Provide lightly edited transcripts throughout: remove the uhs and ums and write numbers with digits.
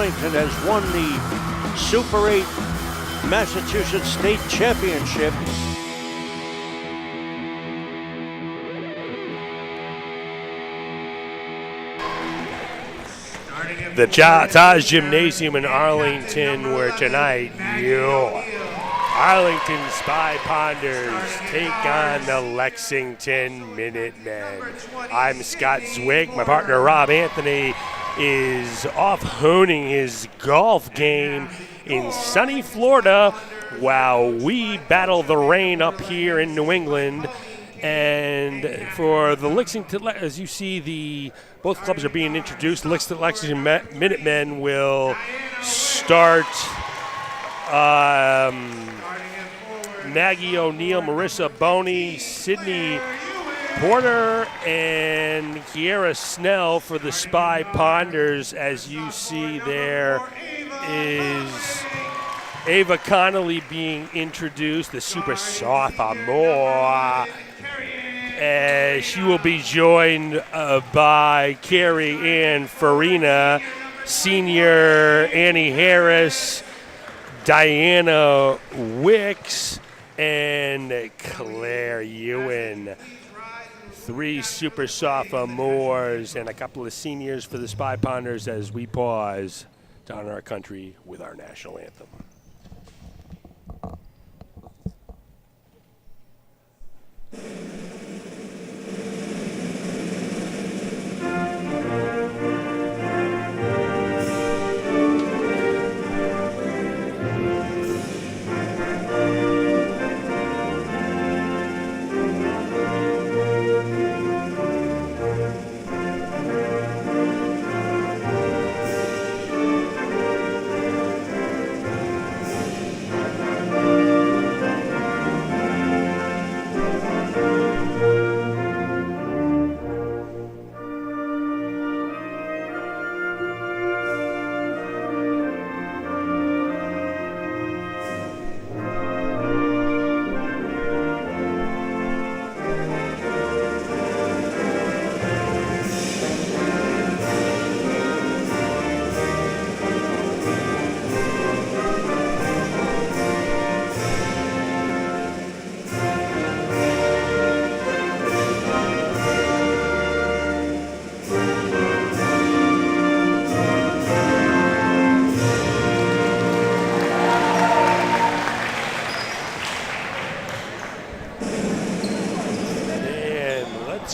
Arlington has won the Super 8 Massachusetts State Championship. The Staz Gymnasium in Arlington, where tonight, Arlington Spy Ponders take on the Lexington Minutemen. I'm Scott Zwick. My partner Rob Anthony is off honing his golf game in sunny Florida while we battle the rain up here in New England. And for the Lexington, as you see, both clubs are being introduced. Lexington Minutemen will start Maggie O'Neill, Marissa Boney, Sydney Porter, and Kiera Snell for the Spy Ponders. As you see, there is Ava Connolly being introduced, the super sophomore. She will be joined by Carrie Ann Farina, senior Annie Harris, Diana Wicks, and Claire Ewan. Three super sophomores and a couple of seniors for the Spy Ponders as we pause to honor our country with our national anthem.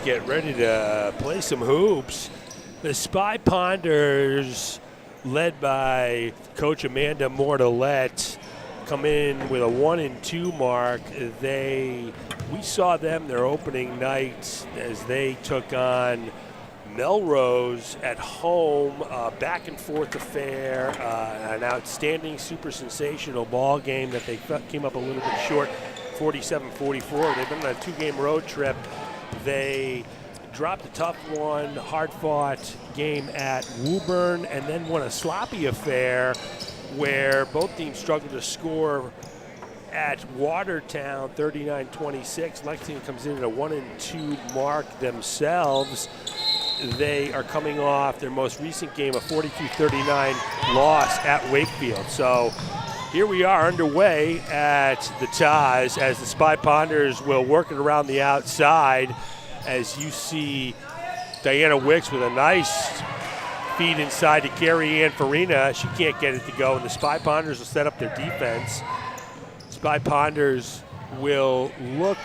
Get ready to play some hoops. The Spy Ponders, led by Coach Amanda Mortellette, come in with a 1-2 mark. We saw them their opening night as they took on Melrose at home. Back and forth affair, an outstanding, super sensational ball game that they came up a little bit short, 47-44. They've been on a 2-game road trip. They dropped a tough one, hard-fought game at Woburn, and then won a sloppy affair where both teams struggled to score at Watertown, 39-26. Lexington comes in at a 1-2 mark themselves. They are coming off their most recent game, a 42-39 loss at Wakefield. So here we are underway at the Staz as the Spy Ponders will work it around the outside. As you see Diana Wicks with a nice feed inside to Carrie Ann Farina. She can't get it to go, and the Spy Ponders will set up their defense. Spy Ponders will look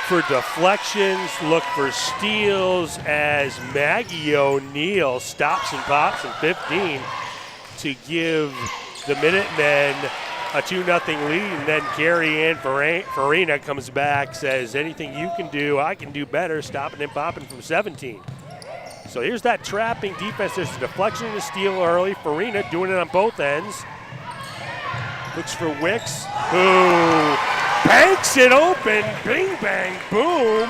for deflections, look for steals as Maggie O'Neill stops and pops in 15 to give the Minutemen a 2-0 lead, and then Carrie Ann Farina comes back, says, anything you can do, I can do better, stopping and popping from 17. So here's that trapping defense. There's a deflection and a steal early. Farina doing it on both ends. Looks for Wicks, who banks it open, bing, bang, boom,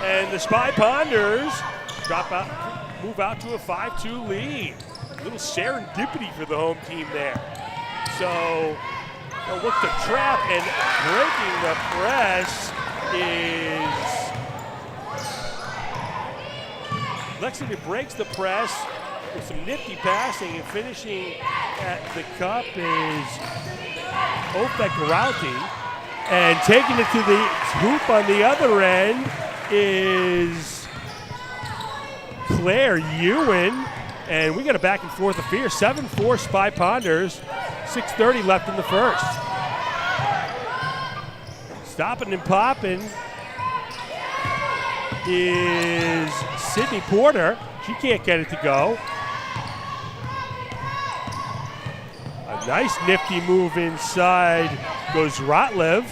and the Spy Ponders move out to a 5-2 lead. A little serendipity for the home team there. So they'll look to trap, and breaking the press is Lexington breaks the press. with some nifty passing, and finishing at the cup is Ofek, and taking it to the hoop on the other end is Claire Ewan. And we got a back and forth affair. 7-4 Spy Ponders. 6:30 left in the first. Stopping and popping is Sydney Porter. She can't get it to go. A nice nifty move inside goes Rotlev.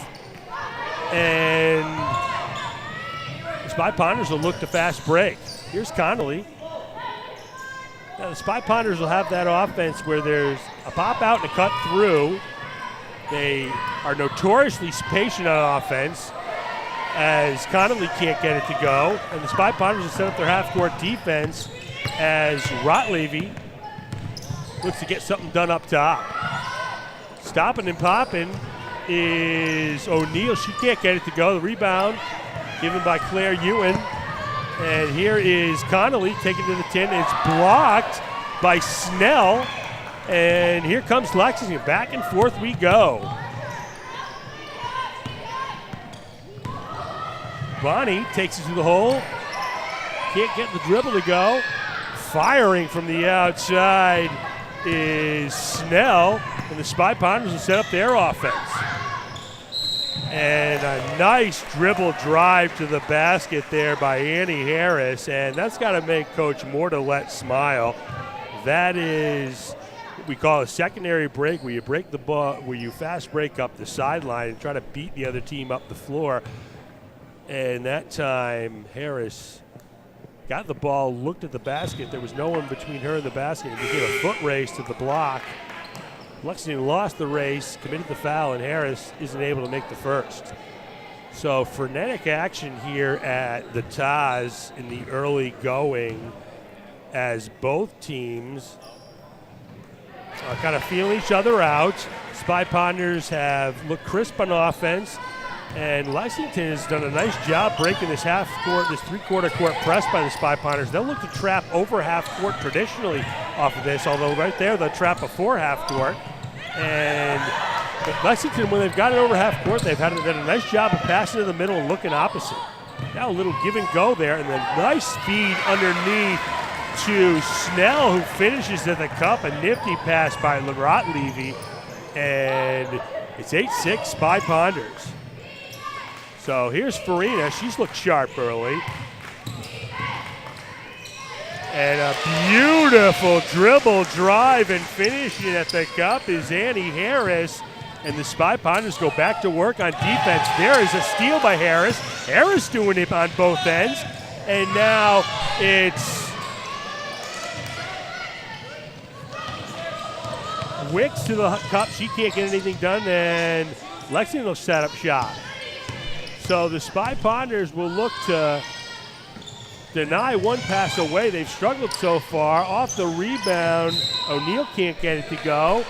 And the Spy Ponders will look to fast break. Here's Connolly. Now the Spy Ponders will have that offense where there's a pop out and a cut through. They are notoriously patient on offense, as Connolly can't get it to go. And the Spy Ponders will set up their half-court defense as Rotlevy looks to get something done up top. Stopping and popping is O'Neal. She can't get it to go. The rebound given by Claire Ewan. And here is Connolly taking to the 10. It's blocked by Snell. And here comes Lexington. Back and forth we go. Bonnie takes it to the hole. Can't get the dribble to go. Firing from the outside is Snell. And the Spy Ponders will set up their offense. And a nice dribble drive to the basket there by Annie Harris. And that's got to make Coach Mortellette smile. That is what we call a secondary break, where you break the ball, where you fast break up the sideline and try to beat the other team up the floor. And that time, Harris got the ball, looked at the basket. There was no one between her and the basket. It became a foot race to the block. Lexington lost the race, committed the foul, and Harris isn't able to make the first. So frenetic action here at the Taz in the early going, as both teams are kind of feeling each other out. Spy Ponders have looked crisp on offense, and Lexington has done a nice job breaking this three-quarter court press by the Spy Ponders. They'll look to trap over half court traditionally off of this, although right there they'll trap before half court. And Lexington, when they've got it over half court, they've done a nice job of passing to the middle and looking opposite. Now a little give and go there, and then nice speed underneath to Snell, who finishes at the cup. A nifty pass by Rotlevy, and it's 8-6 Spy Ponders. So here's Farina. She's looked sharp early. And a beautiful dribble drive and finishing at the cup is Annie Harris. And the Spy Ponders go back to work on defense. There is a steal by Harris. Harris doing it on both ends. And now it's Wicks to the cup. She can't get anything done. And Lexington will set up shop. So the Spy Ponders will look to deny one pass away. They've struggled so far. Off the rebound, O'Neal can't get it to go.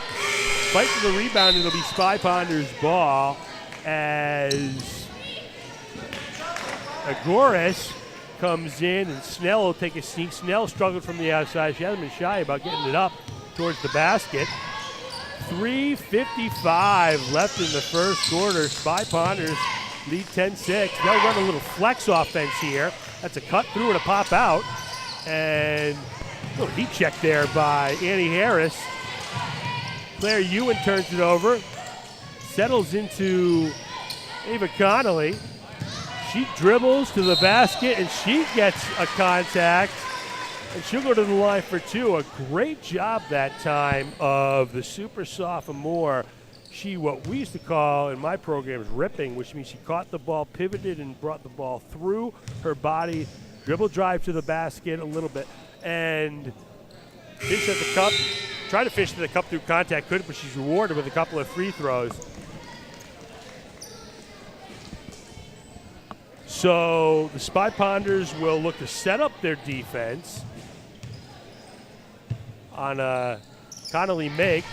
Fight for the rebound, it'll be Spy Ponders' ball as Agoris comes in, and Snell will take a sneak. Snell struggled from the outside. She hasn't been shy about getting it up towards the basket. 3:55 left in the first quarter. Spy Ponders lead 10-6. They'll run a little flex offense here. That's a cut through and a pop out. And a little heat check there by Annie Harris. Claire Ewan turns it over. Settles into Ava Connolly. She dribbles to the basket, and she gets a contact. And she'll go to the line for two. A great job that time of the super sophomore. She, what we used to call in my programs, ripping, which means she caught the ball, pivoted, and brought the ball through her body, dribble drive to the basket a little bit, and finished at the cup. Tried to finish to the cup through contact, couldn't, but she's rewarded with a couple of free throws. So the Spy Ponders will look to set up their defense on a Connolly make.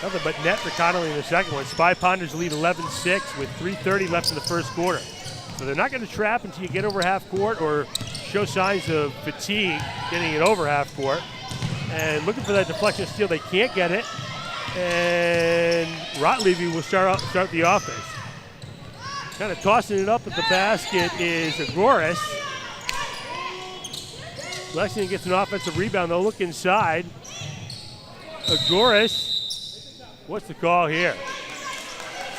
Nothing but net for Connolly in the second one. Spy Ponders lead 11-6 with 3:30 left in the first quarter. So they're not going to trap until you get over half court or show signs of fatigue getting it over half court. and looking for that deflection steal. They can't get it, and Rotlevy will start the offense. Kind of tossing it up at the basket is Agoris. Lexington gets an offensive rebound. They'll look inside. Agoris, what's the call here?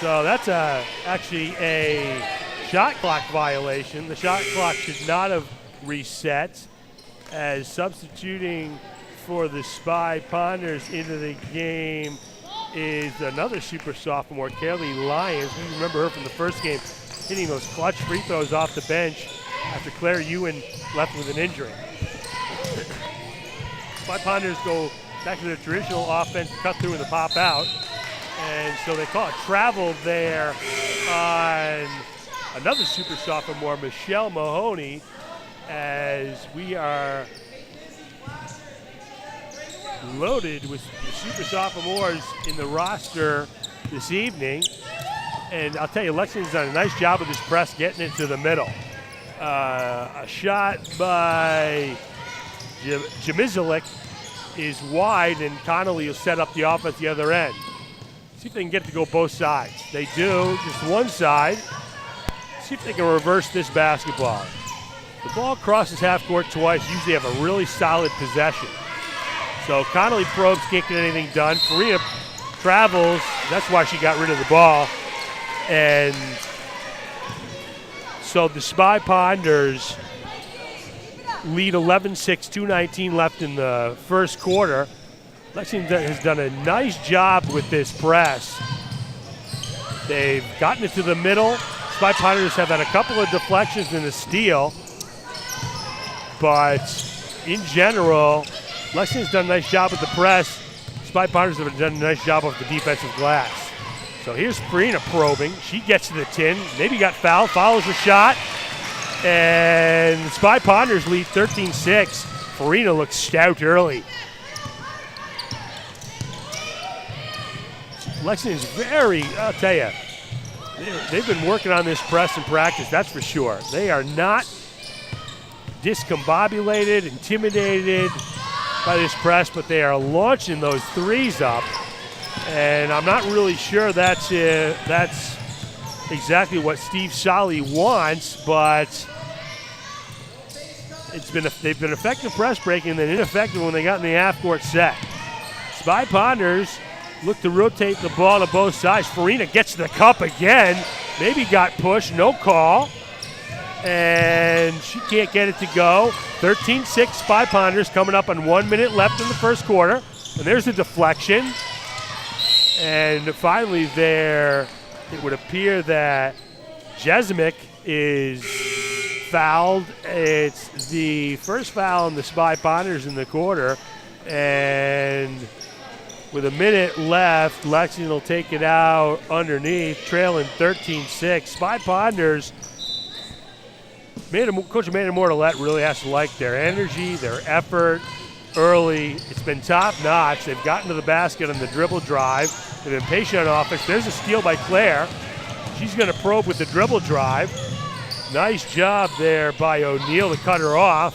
So that's actually a shot clock violation. The shot clock should not have reset, as substituting for the Spy Ponders into the game is another super sophomore, Kaylee Lyons. We remember her from the first game, hitting those clutch free throws off the bench after Claire Ewan left with an injury. Spy Ponders go back to their traditional offense, cut through and the pop out. And so they call it travel there on another super sophomore, Michelle Mahoney, as we are loaded with super sophomores in the roster this evening. And I'll tell you, Lexington's done a nice job with this press, getting it to the middle. A shot by Jamizelik is wide, and Connolly will set up the offense the other end. See if they can get it to go both sides. They do, just one side. See if they can reverse this basketball. The ball crosses half court twice, usually have a really solid possession. So Connolly probes, can't get anything done. Farina travels, that's why she got rid of the ball. And so the Spy Ponders lead 11-6, 2:19 left in the first quarter. Lexington has done a nice job with this press. They've gotten it to the middle. Spy Ponders have had a couple of deflections and a steal. But in general, Lexington's done a nice job with the press. Spy Ponders have done a nice job of the defensive glass. So here's Farina probing. She gets to the tin, maybe got fouled, follows the shot. And Spy Ponders lead 13-6. Farina looks stout early. Lexington's I'll tell you, they've been working on this press in practice, that's for sure. They are not discombobulated, intimidated by this press, but they are launching those threes up. And I'm not really sure that's exactly what Steve Solly wants, but they've been effective press breaking and then ineffective when they got in the half-court set. Spy Ponders look to rotate the ball to both sides. Farina gets to the cup again. Maybe got pushed, no call. And she can't get it to go. 13-6 Spy Ponders coming up on 1 minute left in the first quarter. And there's a deflection. And finally there, it would appear that Jesmic is fouled. It's the first foul on the Spy Ponders in the quarter. And with a minute left, Lexington will take it out underneath, trailing 13-6. Spy Ponders, Coach Amanda Mortellette really has to like their energy, their effort early. It's been top-notch. They've gotten to the basket on the dribble drive. They've been patient on offense. There's a steal by Claire. She's going to probe with the dribble drive. Nice job there by O'Neal to cut her off.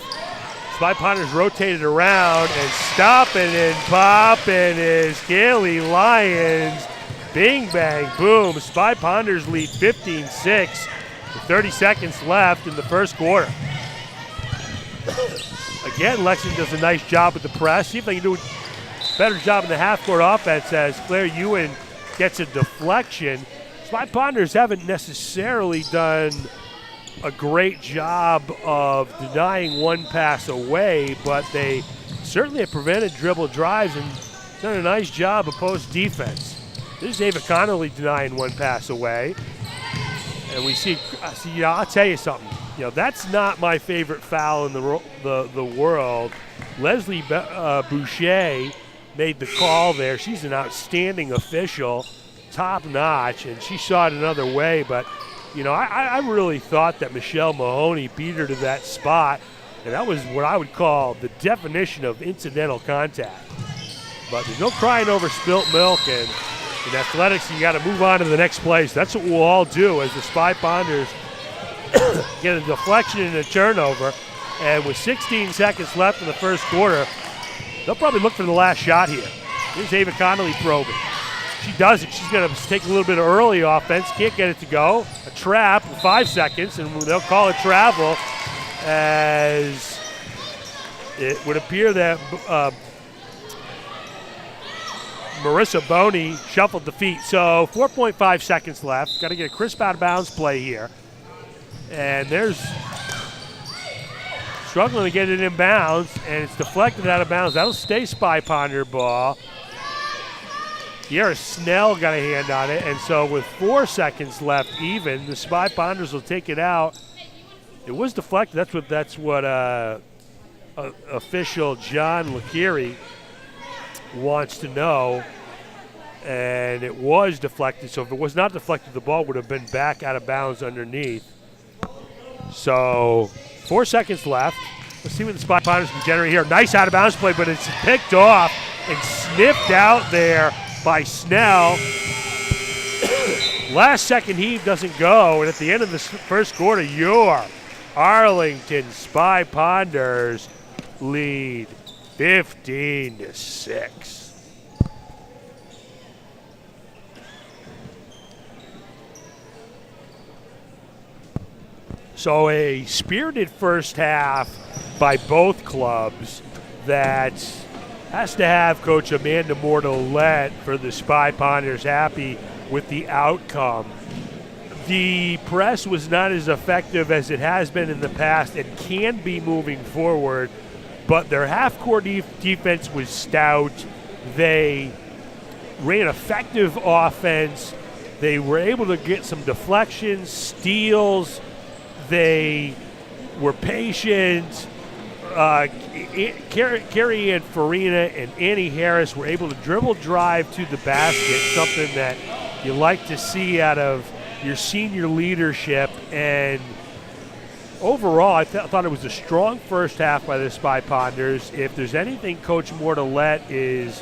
Spy Ponders rotated around, and stopping and popping is Kaylee Lyons. Bing, bang, boom. Spy Ponders lead 15-6 with 30 seconds left in the first quarter. Again, Lexington does a nice job with the press. See if they can do a better job in the half-court offense as Claire Ewan gets a deflection. Spy Ponders haven't necessarily done a great job of denying one pass away, but they certainly have prevented dribble drives and done a nice job of post defense. This is Ava Connolly denying one pass away. And we see, I'll tell you something. That's not my favorite foul in the world. Leslie Boucher made the call there. She's an outstanding official, top notch, and she saw it another way, but I really thought that Michelle Mahoney beat her to that spot, and that was what I would call the definition of incidental contact. But there's no crying over spilt milk, and in athletics, you got to move on to the next play. So that's what we'll all do as the Spy Ponders get a deflection and a turnover. And with 16 seconds left in the first quarter, They'll probably look for the last shot here. Here's Ava Connolly probing. She does it. She's going to take a little bit of early offense. Can't get it to go. A trap with 5 seconds, and they'll call it travel as it would appear that Marissa Boney shuffled the feet. So 4.5 seconds left. Got to get a crisp out-of-bounds play here. And there's struggling to get it in bounds, and it's deflected out of bounds. That'll stay Spy Ponder ball. Kiara Snell got a hand on it, and so with 4 seconds left even, the Spy Ponders will take it out. It was deflected. That's what official John Lakiri wants to know, and it was deflected. So if it was not deflected, the ball would have been back out of bounds underneath. So 4 seconds left. Let's see what the Spy Ponders can generate here. Nice out of bounds play, but it's picked off and sniffed out there by Snell. Last second heave doesn't go, and at the end of the first quarter, your Arlington Spy Ponders lead 15-6. So a spirited first half by both clubs that has to have Coach Amanda Mortolette for the Spy Ponders happy with the outcome. The press was not as effective as it has been in the past and can be moving forward, but their half-court defense was stout. They ran effective offense. They were able to get some deflections, steals. They were patient. Carrie Ann Farina and Annie Harris were able to dribble drive to the basket, something that you like to see out of your senior leadership. And overall, I thought it was a strong first half by the Spy Ponders. If there's anything Coach Mortolette is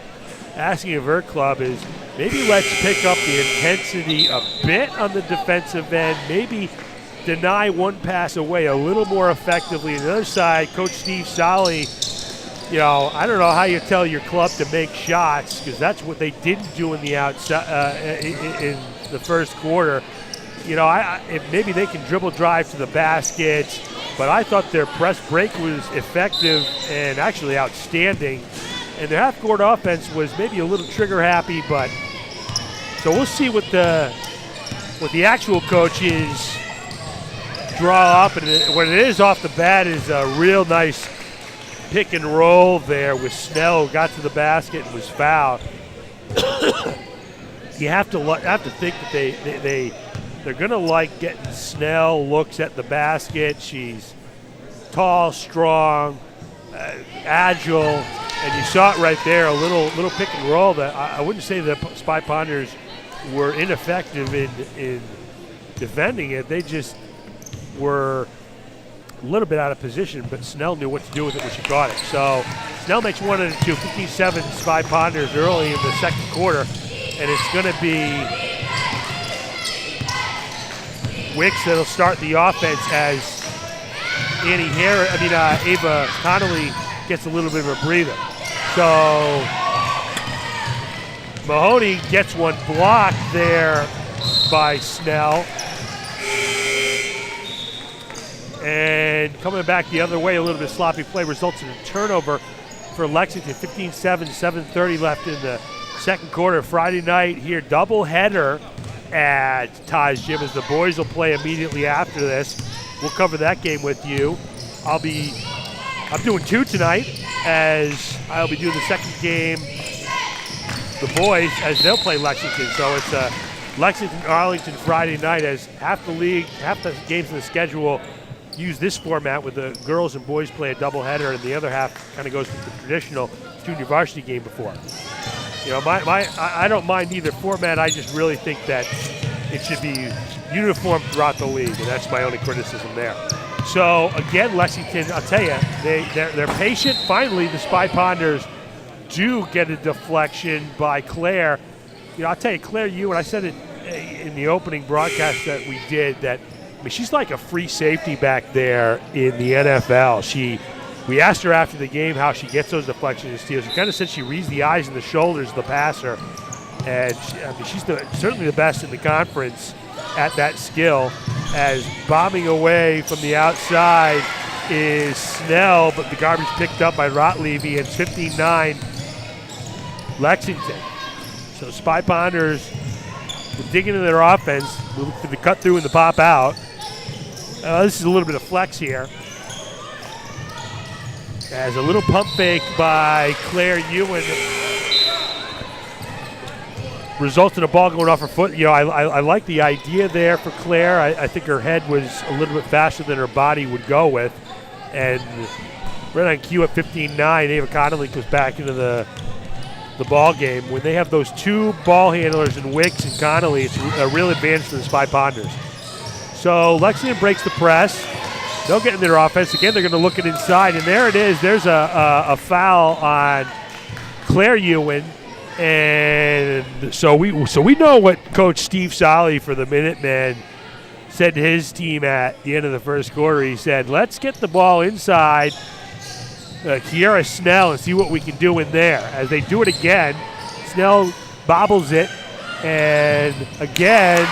asking of her club is maybe let's pick up the intensity a bit on the defensive end, maybe deny one pass away a little more effectively. On the other side, Coach Steve Solly, I don't know how you tell your club to make shots, because that's what they didn't do in the outside in the first quarter. If maybe they can dribble drive to the basket, but I thought their press break was effective and actually outstanding. And their half-court offense was maybe a little trigger happy, but so we'll see what the actual coaches draw up. And what it is off the bat is a real nice pick and roll there with Snell, who got to the basket and was fouled. You have to think that they're going to like getting Snell looks at the basket. She's tall, strong, agile, and you saw it right there, a little pick and roll that I wouldn't say the Spy Ponders were ineffective in defending it. They just were a little bit out of position, but Snell knew what to do with it when she got it. So Snell makes 1 and 2, 57 Spy Ponders early in the second quarter, and it's going to be Wicks that'll start the offense as Ava Connolly gets a little bit of a breather. So Mahoney gets one blocked there by Snell. And coming back the other way, a little bit sloppy play results in a turnover for Lexington. 15-7, 7:30 left in the second quarter. Friday night here, doubleheader at Taj Gym as the boys will play immediately after this. We'll cover that game with you. I'm doing 2 tonight, as I'll be doing the second game, the boys, as they'll play Lexington. So it's a Lexington-Arlington Friday night, as half the games in the schedule use this format, with the girls and boys play a doubleheader, and the other half kind of goes with the traditional junior varsity game before. I don't mind either format. I just really think that it should be uniform throughout the league, and that's my only criticism there. So again, Lexington, I'll tell you, they're patient. Finally, the Spy Ponders do get a deflection by Claire. I'll tell you, Claire, and I said it in the opening broadcast that we did, that she's like a free safety back there in the NFL. She We asked her after the game how she gets those deflections and steals. She kind of said she reads the eyes and the shoulders of the passer. And she's certainly the best in the conference at that skill, as bombing away from the outside is Snell, but the garbage picked up by Rotlevy, and 15-9 Lexington. So Spy Ponders digging into their offense, moving to the cut through and the pop out. This is a little bit of flex here. As a little pump fake by Claire Ewan results in a ball going off her foot. I like the idea there for Claire. I think her head was a little bit faster than her body would go with. And right on cue at 15-9, Ava Connolly goes back into the ball game. When they have those two ball handlers in Wicks and Connolly, it's a real advantage for the Spy Ponders. So Lexington breaks the press. They'll get in their offense. Again, they're going to look it inside, and there it is. There's a foul on Claire Ewan. And so we know what Coach Steve Solly for the Minutemen said to his team at the end of the first quarter. He said, let's get the ball inside Kiara Snell and see what we can do in there. As they do it again, Snell bobbles it, and again,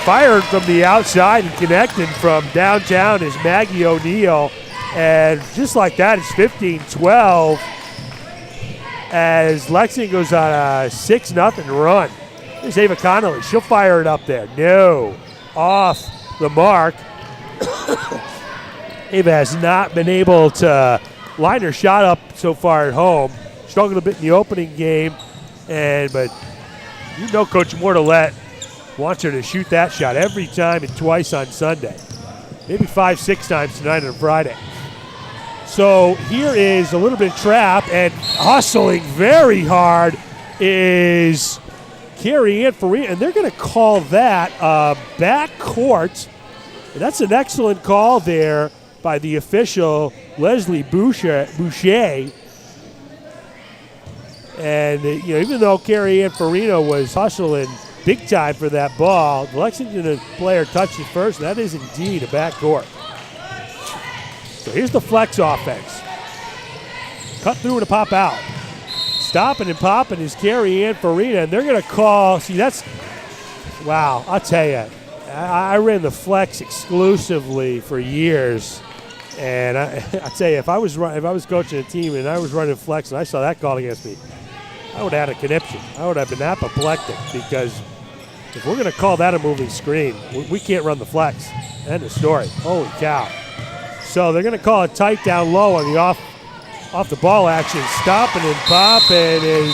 fired from the outside and connecting from downtown is Maggie O'Neill. And just like that, it's 15-12. As Lexington goes on a 6-0 run. Here's Ava Connolly. She'll fire it up there. No. Off the mark. Ava has not been able to line her shot up so far at home. Struggled a bit in the opening game. But you know Coach Mortellette wants her to shoot that shot every time and twice on Sunday. Maybe 5-6 times tonight on Friday. So here is a little bit of trap, and hustling very hard is Carrie Ann Farina, and they're going to call that backcourt. And that's an excellent call there by the official, Leslie Boucher. And even though Carrie Ann Farina was hustling big time for that ball, the Lexington player touched it first, and that is indeed a backcourt. So here's the flex offense. Cut through and a pop out. Stopping and popping is Carrie Ann Farina, and they're going to call. See, that's wow. I'll tell you, I ran the flex exclusively for years, and I tell you, if I was coaching a team and I was running flex and I saw that call against me, I would have had a conniption. I would have been apoplectic, because if we're going to call that a moving screen, we can't run the flex. End of story. Holy cow. So they're going to call it tight down low on the off the ball action. Stopping and popping is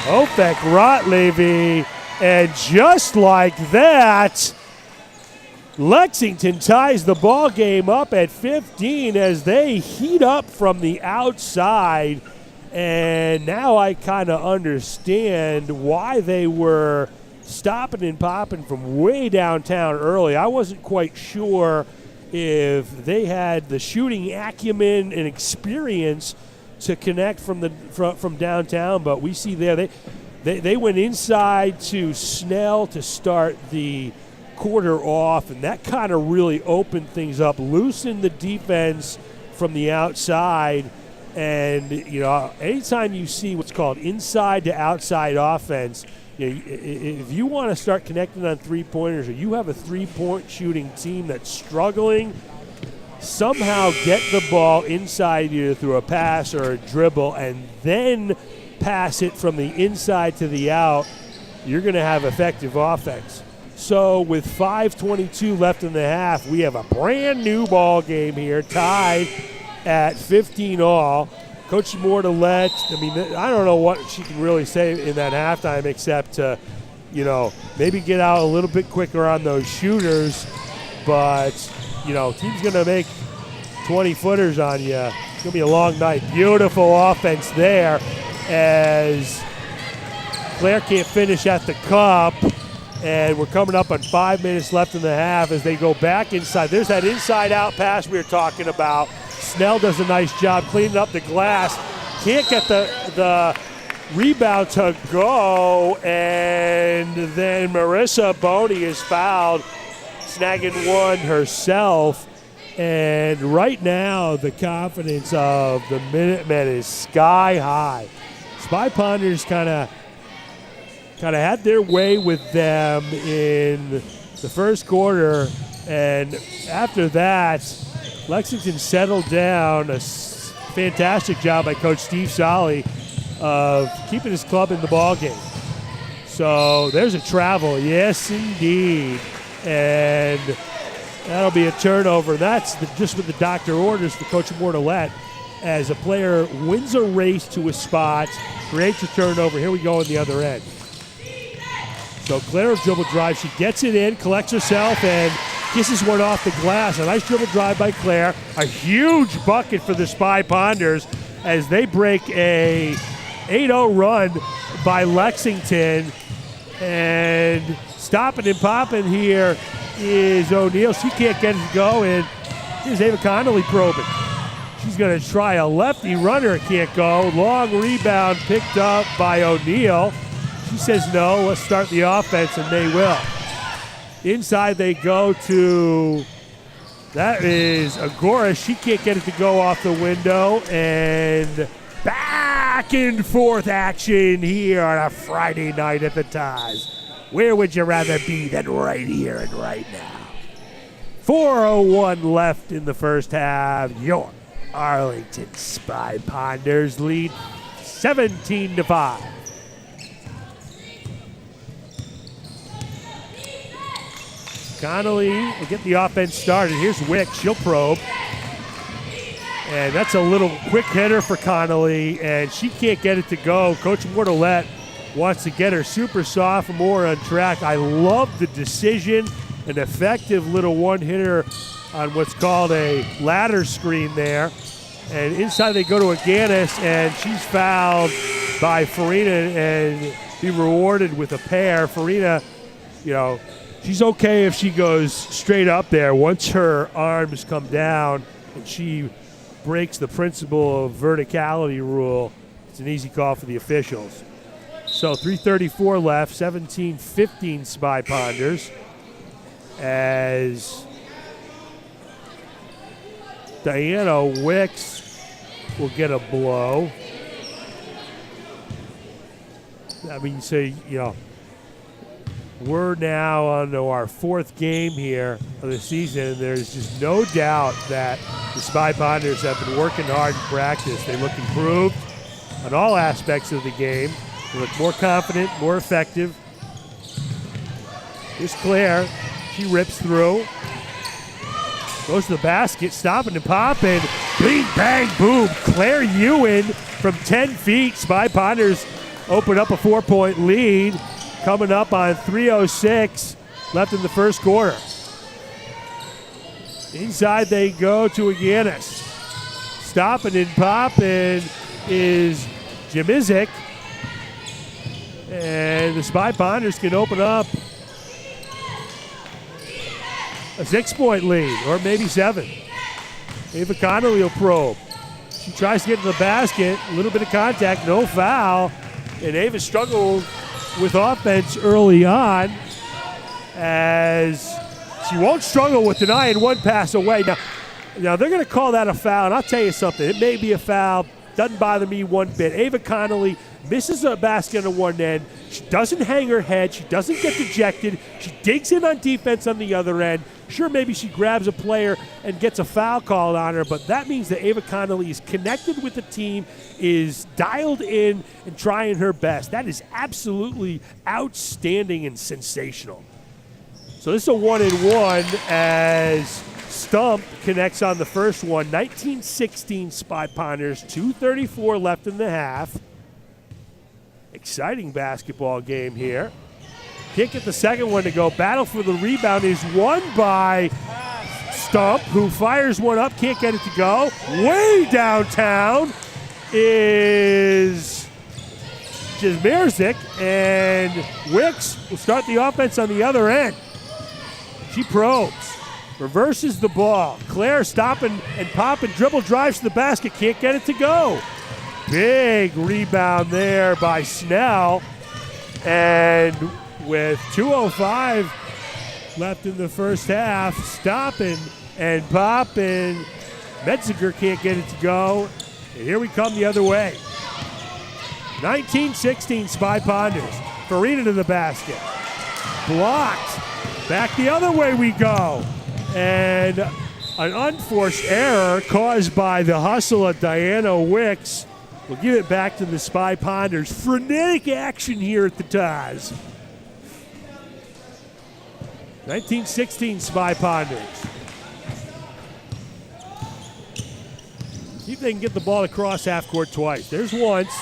Opek Rotlevy. And just like that, Lexington ties the ball game up at 15 as they heat up from the outside. And now I kind of understand why they were stopping and popping from way downtown early. I wasn't quite sure if they had the shooting acumen and experience to connect from downtown, but we see there they went inside to Snell to start the quarter off, and that kind of really opened things up, loosened the defense from the outside. And anytime you see what's called inside to outside offense, if you want to start connecting on three-pointers, or you have a three-point shooting team that's struggling, somehow get the ball inside you through a pass or a dribble, and then pass it from the inside to the out. You're going to have effective offense. So with 5:22 left in the half, we have a brand new ball game here, tied at 15 all. Coach Mortellette, I don't know what she can really say in that halftime except to, maybe get out a little bit quicker on those shooters. But, team's going to make 20-footers on you. It's going to be a long night. Beautiful offense there as Claire can't finish at the cup. And we're coming up on 5 minutes left in the half as they go back inside. There's that inside-out pass we were talking about. Snell does a nice job cleaning up the glass. Can't get the rebound to go, and then Marissa Boney is fouled, snagging one herself. And right now, the confidence of the Minutemen is sky high. Spy Ponders kind of had their way with them in the first quarter, and after that, Lexington settled down. A fantastic job by Coach Steve Solly of keeping his club in the ball game. So there's a travel, yes indeed, and that'll be a turnover. That's just what the doctor orders for Coach Mortellette, as a player wins a race to a spot, creates a turnover. Here we go on the other end. So Claire dribble drive, she gets it in, collects herself, and kisses one off the glass. A nice dribble drive by Claire. A huge bucket for the Spy Ponders as they break a 8-0 run by Lexington. And stopping and popping here is O'Neill. She can't get it to go, and here's Ava Connolly probing. She's going to try a lefty runner. Can't go. Long rebound picked up by O'Neill. She says no, let's start the offense, and they will. Inside they go to, that is Agora. She can't get it to go off the window, and back and forth action here on a Friday night at the Taz. Where would you rather be than right here and right now? 4:01 left in the first half. Your Arlington Spy Ponders lead 17-5. Connolly will get the offense started. Here's Wick. She'll probe. And that's a little quick hitter for Connolly, and she can't get it to go. Coach Mortellette wants to get her super sophomore on track. I love the decision. An effective little one-hitter on what's called a ladder screen there. And inside they go to Aganis, and she's fouled by Farina and be rewarded with a pair. Farina, she's okay if she goes straight up there. Once her arms come down and she breaks the principle of verticality rule, it's an easy call for the officials. So 3:34 left, 17-15 Spy Ponders, as Diana Wicks will get a blow. I mean, we're now on to our fourth game here of the season, and there's just no doubt that the Spy Ponders have been working hard in practice. They look improved on all aspects of the game. They look more confident, more effective. Here's Claire. She rips through. Goes to the basket, stopping and popping. Bing, bang, boom. Claire Ewan from 10 feet. Spy Ponders open up a 4-point lead. Coming up on 3:06 left in the first quarter. Inside they go to Aganis. Stopping and popping is Jamizik. And the Spy Ponders can open up a 6-point lead, or maybe 7. Ava Connolly will probe. She tries to get to the basket. A little bit of contact, no foul. And Ava struggled with offense early on, as she won't struggle with denying one pass away. Now they're going to call that a foul, and I'll tell you something. It may be a foul. Doesn't bother me one bit. Ava Connolly misses a basket on one end. She doesn't hang her head. She doesn't get dejected. She digs in on defense on the other end. Sure, maybe she grabs a player and gets a foul called on her, but that means that Ava Connolly is connected with the team, is dialed in, and trying her best. That is absolutely outstanding and sensational. So this is a 1-and-1 as Stump connects on the first one. 19-16 Spy Ponders, 2:34 left in the half. Exciting basketball game here. Can't get the second one to go. Battle for the rebound is won by Stump, who fires one up, can't get it to go. Way downtown is Jazmirzik, and Wicks will start the offense on the other end. She probes, reverses the ball. Claire stopping and popping, dribble drives to the basket, can't get it to go. Big rebound there by Snell, and with 2:05 left in the first half, stopping and pop, and Metziger can't get it to go. And here we come the other way. 19-16 Spy Ponders. Farina to the basket. Blocked. Back the other way we go. And an unforced error caused by the hustle of Diana Wicks. We'll give it back to the Spy Ponders. Frenetic action here at the Taz. 19-16 Spy Ponders. See if they can get the ball across half court twice. There's once.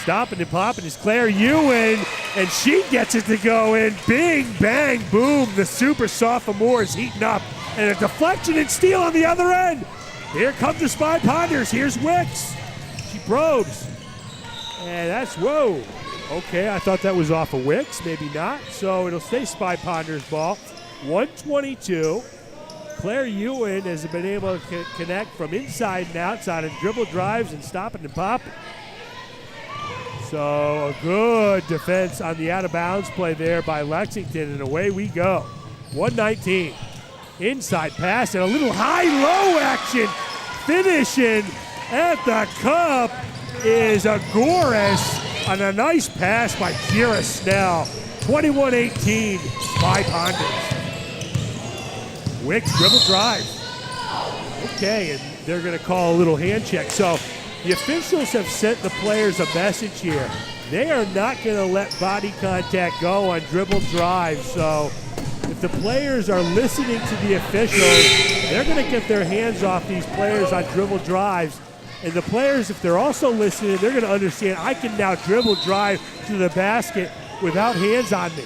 Stopping and popping is Claire Ewan, and she gets it to go in. Bing, bang, boom. The super sophomore is heating up. And a deflection and steal on the other end. Here comes the Spy Ponders. Here's Wicks. She probes. And that's, whoa. Okay, I thought that was off of Wicks. Maybe not. So it'll stay Spy Ponders ball. 122. Claire Ewan has been able to connect from inside and outside and dribble drives and stopping and popping. So a good defense on the out-of-bounds play there by Lexington, and away we go. 119. Inside pass and a little high-low action. Finishing at the cup is Agoras on a nice pass by Kira Snell. 21-18, Spy Ponders. Wicks dribble drive. Okay, and they're going to call a little hand check. So the officials have sent the players a message here. They are not going to let body contact go on dribble drives. So if the players are listening to the officials, they're going to get their hands off these players on dribble drives. And the players, if they're also listening, they're going to understand I can now dribble drive to the basket without hands on me.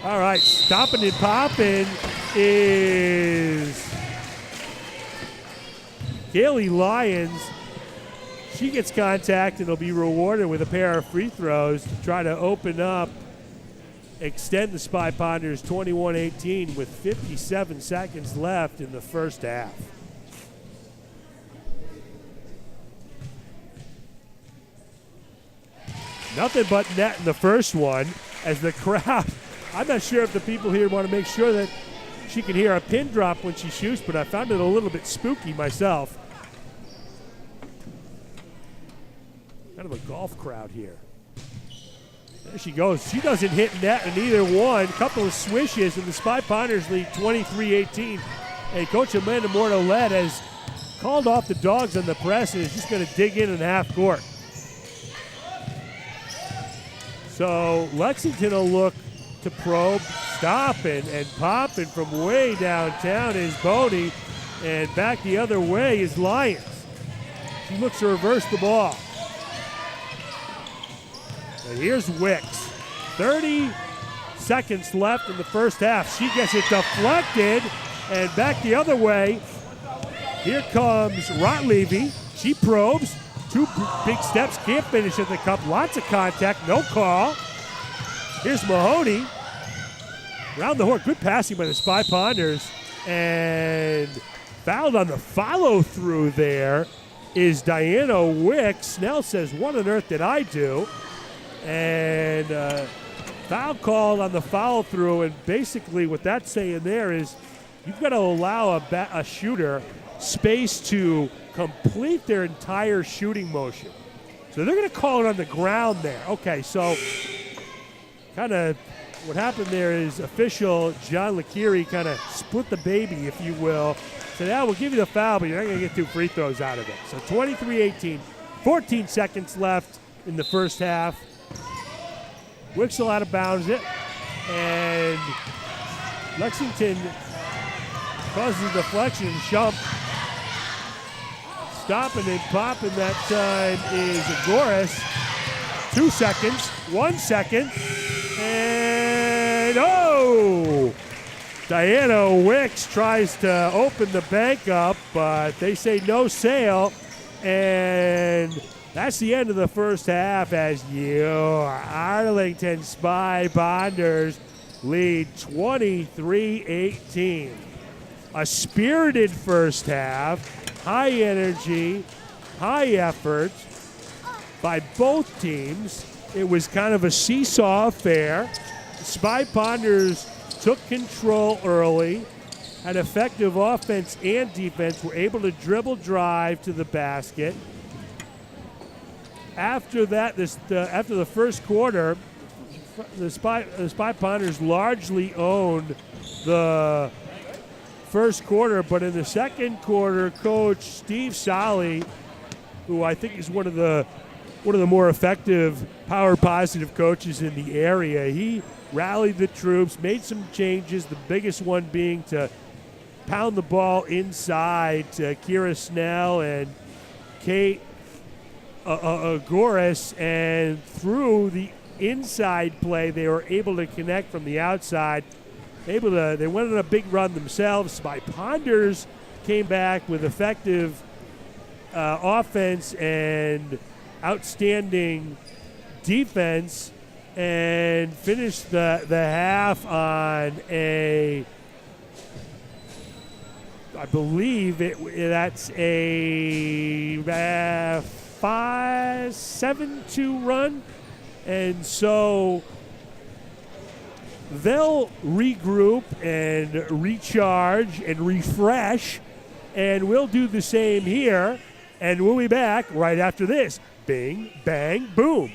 All right, stopping and popping is Kaylee Lyons. She gets contact and will be rewarded with a pair of free throws to try to open up, extend the Spy Ponders 21-18 with 57 seconds left in the first half. Nothing but net in the first one as the crowd, I'm not sure if the people here want to make sure that she can hear a pin drop when she shoots, but I found it a little bit spooky myself. Kind of a golf crowd here. There she goes. She doesn't hit net in either one. A couple of swishes, and the Spy Ponders lead 23-18. And Coach Amanda Mortolet has called off the dogs on the press and is just going to dig in half court. So Lexington will look to probe, stopping and popping from way downtown is Boney, and back the other way is Lyons. She looks to reverse the ball. And here's Wicks. 30 seconds left in the first half. She gets it deflected, and back the other way. Here comes Rotlevy. She probes. Two big steps, can't finish at the cup. Lots of contact, no call. Here's Mahoney. Around the horn, good passing by the Spy Ponders. And fouled on the follow-through there is Diana Wicks. Snell says, what on earth did I do? And foul called on the follow-through. And basically what that's saying there is you've got to allow a shooter space to complete their entire shooting motion. So they're going to call it on the ground there. Okay, so kind of what happened there is official John Lakiri kind of split the baby, if you will. Said, yeah, we'll give you the foul, but you're not going to get 2 free throws out of it. So 23-18, 14 seconds left in the first half. Wicks will out of bounds it, and Lexington causes a deflection. Shump stopping and popping that time is Agoras. 2 seconds, 1 second, and oh! Diana Wicks tries to open the bank up, but they say no sail, and that's the end of the first half as your Arlington Spy Ponders lead 23-18. A spirited first half. High energy, high effort by both teams. It was kind of a seesaw affair. Spy Ponders took control early, had effective offense and defense, were able to dribble drive to the basket. After that, after the first quarter, the Spy Ponders largely owned the first quarter, but in the second quarter, Coach Steve Solly, who I think is one of the more effective power positive coaches in the area, he rallied the troops, made some changes, the biggest one being to pound the ball inside to Kira Snell and Kate Goris, and through the inside play, they were able to connect from the outside. They went on a big run themselves. Spy Ponders came back with effective offense and outstanding defense, and finished the half on I believe that's a 5-7-2 run. And so they'll regroup and recharge and refresh, and we'll do the same here. And we'll be back right after this. Bing, bang, boom.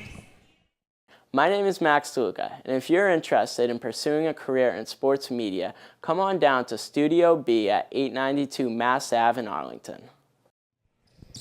My name is Max Toluca, and if you're interested in pursuing a career in sports media, come on down to Studio B at 892 Mass Ave in Arlington.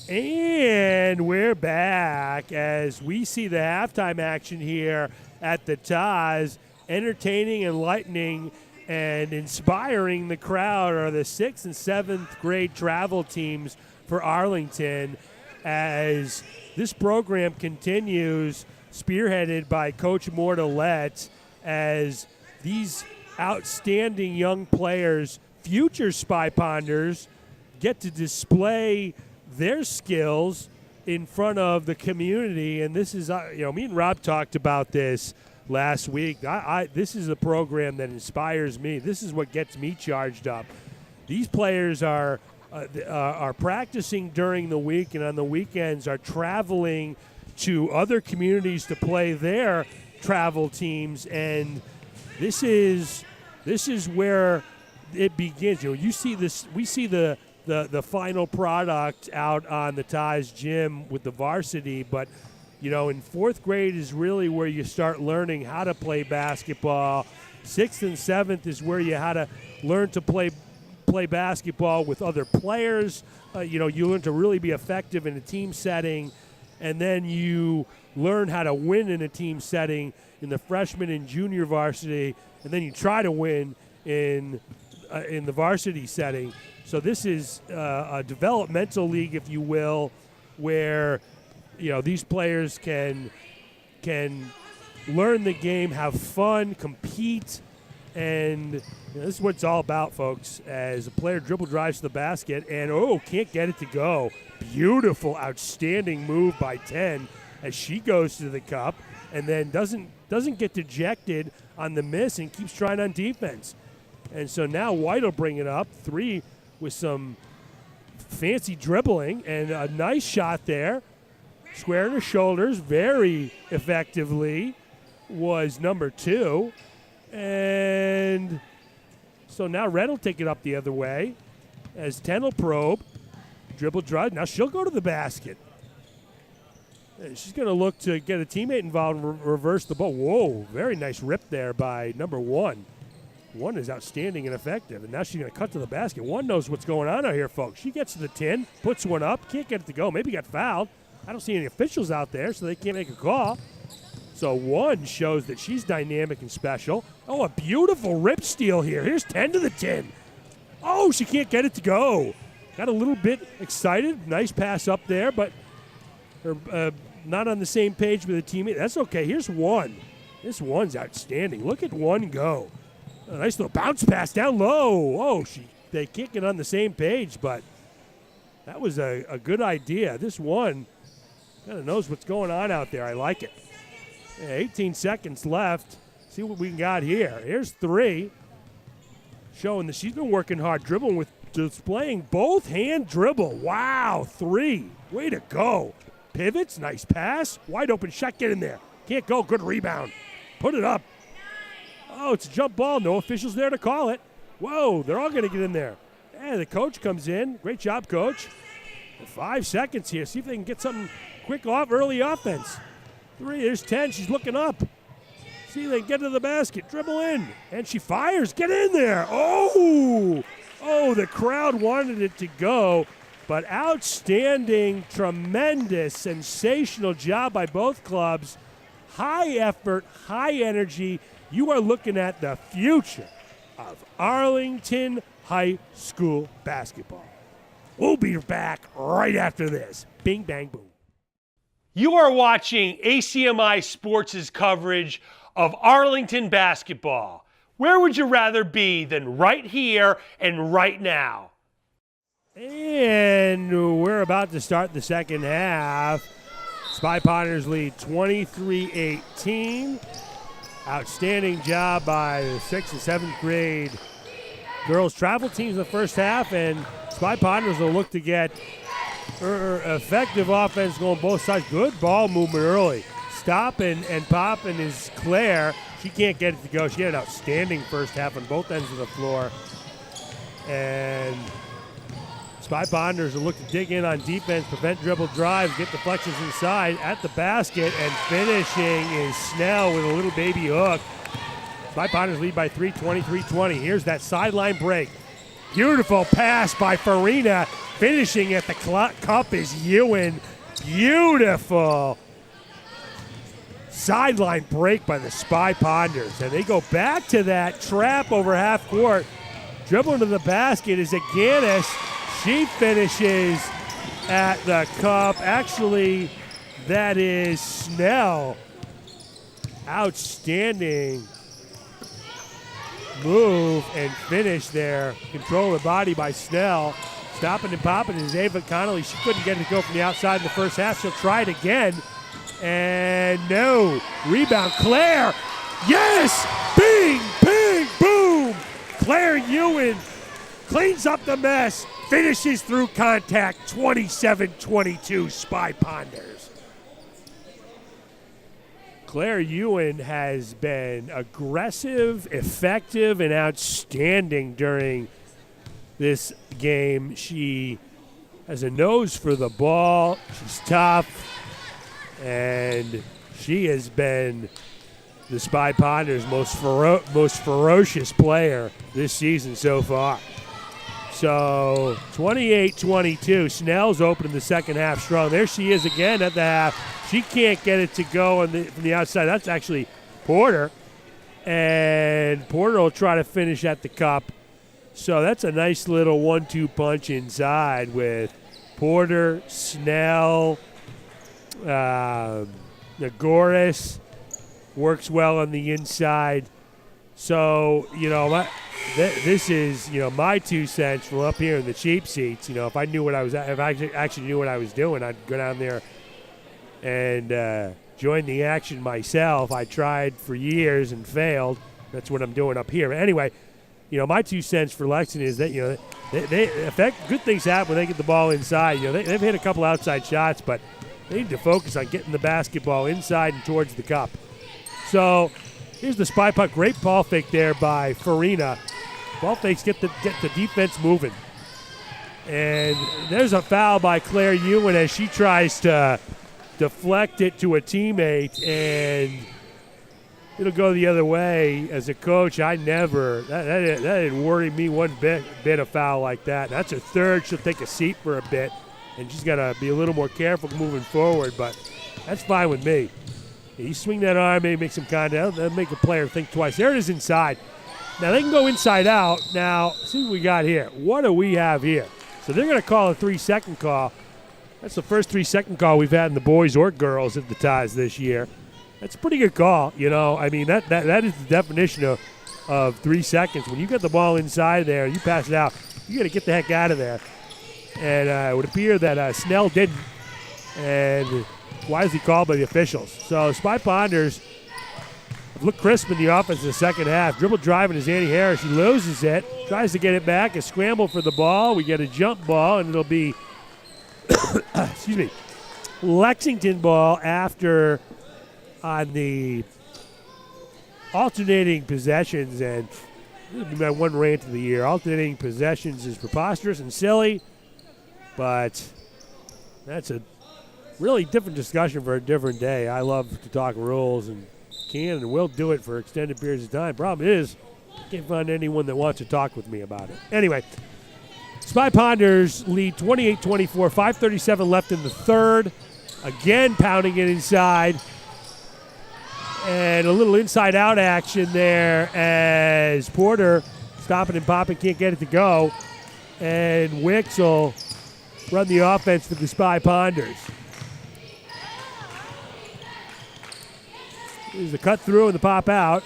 And we're back as we see the halftime action here at the Taz. Entertaining, enlightening, and inspiring the crowd are the 6th and 7th grade travel teams for Arlington, as this program continues, spearheaded by Coach Modrzynski, as these outstanding young players, future Spy Ponders, get to display their skills in front of the community. And this is, me and Rob talked about this last week. This is a program that inspires me. This is what gets me charged up. These players are practicing during the week, and on the weekends are traveling to other communities to play their travel teams. And this is where it begins. You see this. We see the final product out on the Taz gym with the varsity, but in 4th grade is really where you start learning how to play basketball. 6th and 7th is where you how to learn to play basketball with other players. You learn to really be effective in a team setting, and then you learn how to win in a team setting in the freshman and junior varsity, and then you try to win in the varsity setting. So this is a developmental league, if you will, where these players can learn the game, have fun, compete, and this is what it's all about, folks. As a player dribble drives to the basket and can't get it to go. Beautiful, outstanding move by 10 as she goes to the cup, and then doesn't get dejected on the miss and keeps trying on defense. And so now White will bring it up, 3 with some fancy dribbling and a nice shot there. Square in her shoulders very effectively was number 2. And so now Red will take it up the other way as 10 will probe. Dribble drive. Now she'll go to the basket. And she's going to look to get a teammate involved and reverse the ball. Whoa, very nice rip there by number 1. 1 is outstanding and effective, and now she's going to cut to the basket. 1 knows what's going on out here, folks. She gets to the 10, puts one up, can't get it to go. Maybe got fouled. I don't see any officials out there, so they can't make a call. So 1 shows that she's dynamic and special. Oh, a beautiful rip steal here. Here's 10 to the 10. Oh, she can't get it to go. Got a little bit excited. Nice pass up there, but not on the same page with a teammate. That's okay. Here's 1. This 1's outstanding. Look at 1 go. A nice little bounce pass down low. Oh, they can't get on the same page, but that was a good idea. This 1 kind of knows what's going on out there. I like it. 18 seconds left. See what we got here. Here's 3, showing that she's been working hard, dribbling with displaying both hand dribble. Wow, 3. Way to go. Pivots, nice pass. Wide open shot, get in there. Can't go, good rebound. Put it up. Oh, it's a jump ball. No officials there to call it. Whoa, they're all going to get in there. And the coach comes in. Great job, coach. 5 seconds here. See if they can get something quick off, early offense. 3, there's 10. She's looking up. See if they can get to the basket. Dribble in. And she fires. Get in there. Oh, the crowd wanted it to go. But outstanding, tremendous, sensational job by both clubs. High effort, high energy. You are looking at the future of Arlington High School basketball. We'll be back right after this. Bing, bang, boom. You are watching ACMi Sports' coverage of Arlington basketball. Where would you rather be than right here and right now? And we're about to start the second half. Spy Ponders lead 23-18. Outstanding job by the 6th and 7th grade girls travel teams in the first half, and Spy Ponders will look to get effective offense going both sides. Good ball movement early. Stop and popping is Claire. She can't get it to go. She had an outstanding first half on both ends of the floor. And Spy Ponders will look to dig in on defense, prevent dribble drives, get deflections inside at the basket, and finishing is Snell with a little baby hook. Spy Ponders lead by 3, 23-20. Here's that sideline break. Beautiful pass by Farina. Finishing at the cup is Ewan. Beautiful sideline break by the Spy Ponders. And they go back to that trap over half court. Dribbling to the basket is Aganis. She finishes at the cup. Actually, that is Snell. Outstanding move and finish there. Control the body by Snell. Stopping and popping is Ava Connolly. She couldn't get it to go from the outside in the first half. She'll try it again. And no. Rebound. Claire. Yes! Bing! Bing! Boom! Claire Ewan cleans up the mess. Finishes through contact. 27-22 Spy Ponders. Claire Ewan has been aggressive, effective, and outstanding during this game. She has a nose for the ball. She's tough, and she has been the Spy Ponders' most ferocious player this season so far. So 28-22. Snell's opening the second half strong. There she is again at the half. She can't get it to go from the outside. That's actually Porter. And Porter will try to finish at the cup. So that's a nice little 1-2 punch inside with Porter, Snell, Nagoris. Works well on the inside. So, this is, my 2 cents from up here in the cheap seats. If I actually knew what I was doing, I'd go down there and join the action myself. I tried for years and failed. That's what I'm doing up here. But anyway, my 2 cents for Lexington is that, good things happen when they get the ball inside. They've hit a couple outside shots, but they need to focus on getting the basketball inside and towards the cup. So here's the Spy puck. Great ball fake there by Farina. Ball fakes get the defense moving. And there's a foul by Claire Ewan as she tries to deflect it to a teammate, and it'll go the other way. As a coach, that didn't worry me one bit a foul like that. That's her third. She'll take a seat for a bit, and she's got to be a little more careful moving forward, but that's fine with me. You swing that arm, maybe make some contact. That'll make a player think twice. There it is inside. Now, they can go inside out. Now, see what we got here. What do we have here? So they're going to call a 3-second call. That's the first 3-second call we've had in the boys or girls at the ties this year. That's a pretty good call. That is the definition of 3 seconds. When you get the ball inside there, you pass it out, you got to get the heck out of there. And it would appear that Snell didn't. And wisely called by the officials. So Spy Ponders look crisp in the offense in the second half. Dribble driving is Annie Harris. She loses it. Tries to get it back. A scramble for the ball. We get a jump ball, and it'll be Lexington ball after on the alternating possessions. And This will be my one rant of the year. Alternating possessions is preposterous and silly, but that's a really different discussion for a different day. I love to talk rules and can and will do it for extended periods of time. Problem is, I can't find anyone that wants to talk with me about it. Anyway, Spy Ponders lead 28-24, 5:37 left in the third. Again, pounding it inside. And a little inside-out action there as Porter stopping and popping, can't get it to go. And Wicks will run the offense for the Spy Ponders. There's the cut through and the pop out.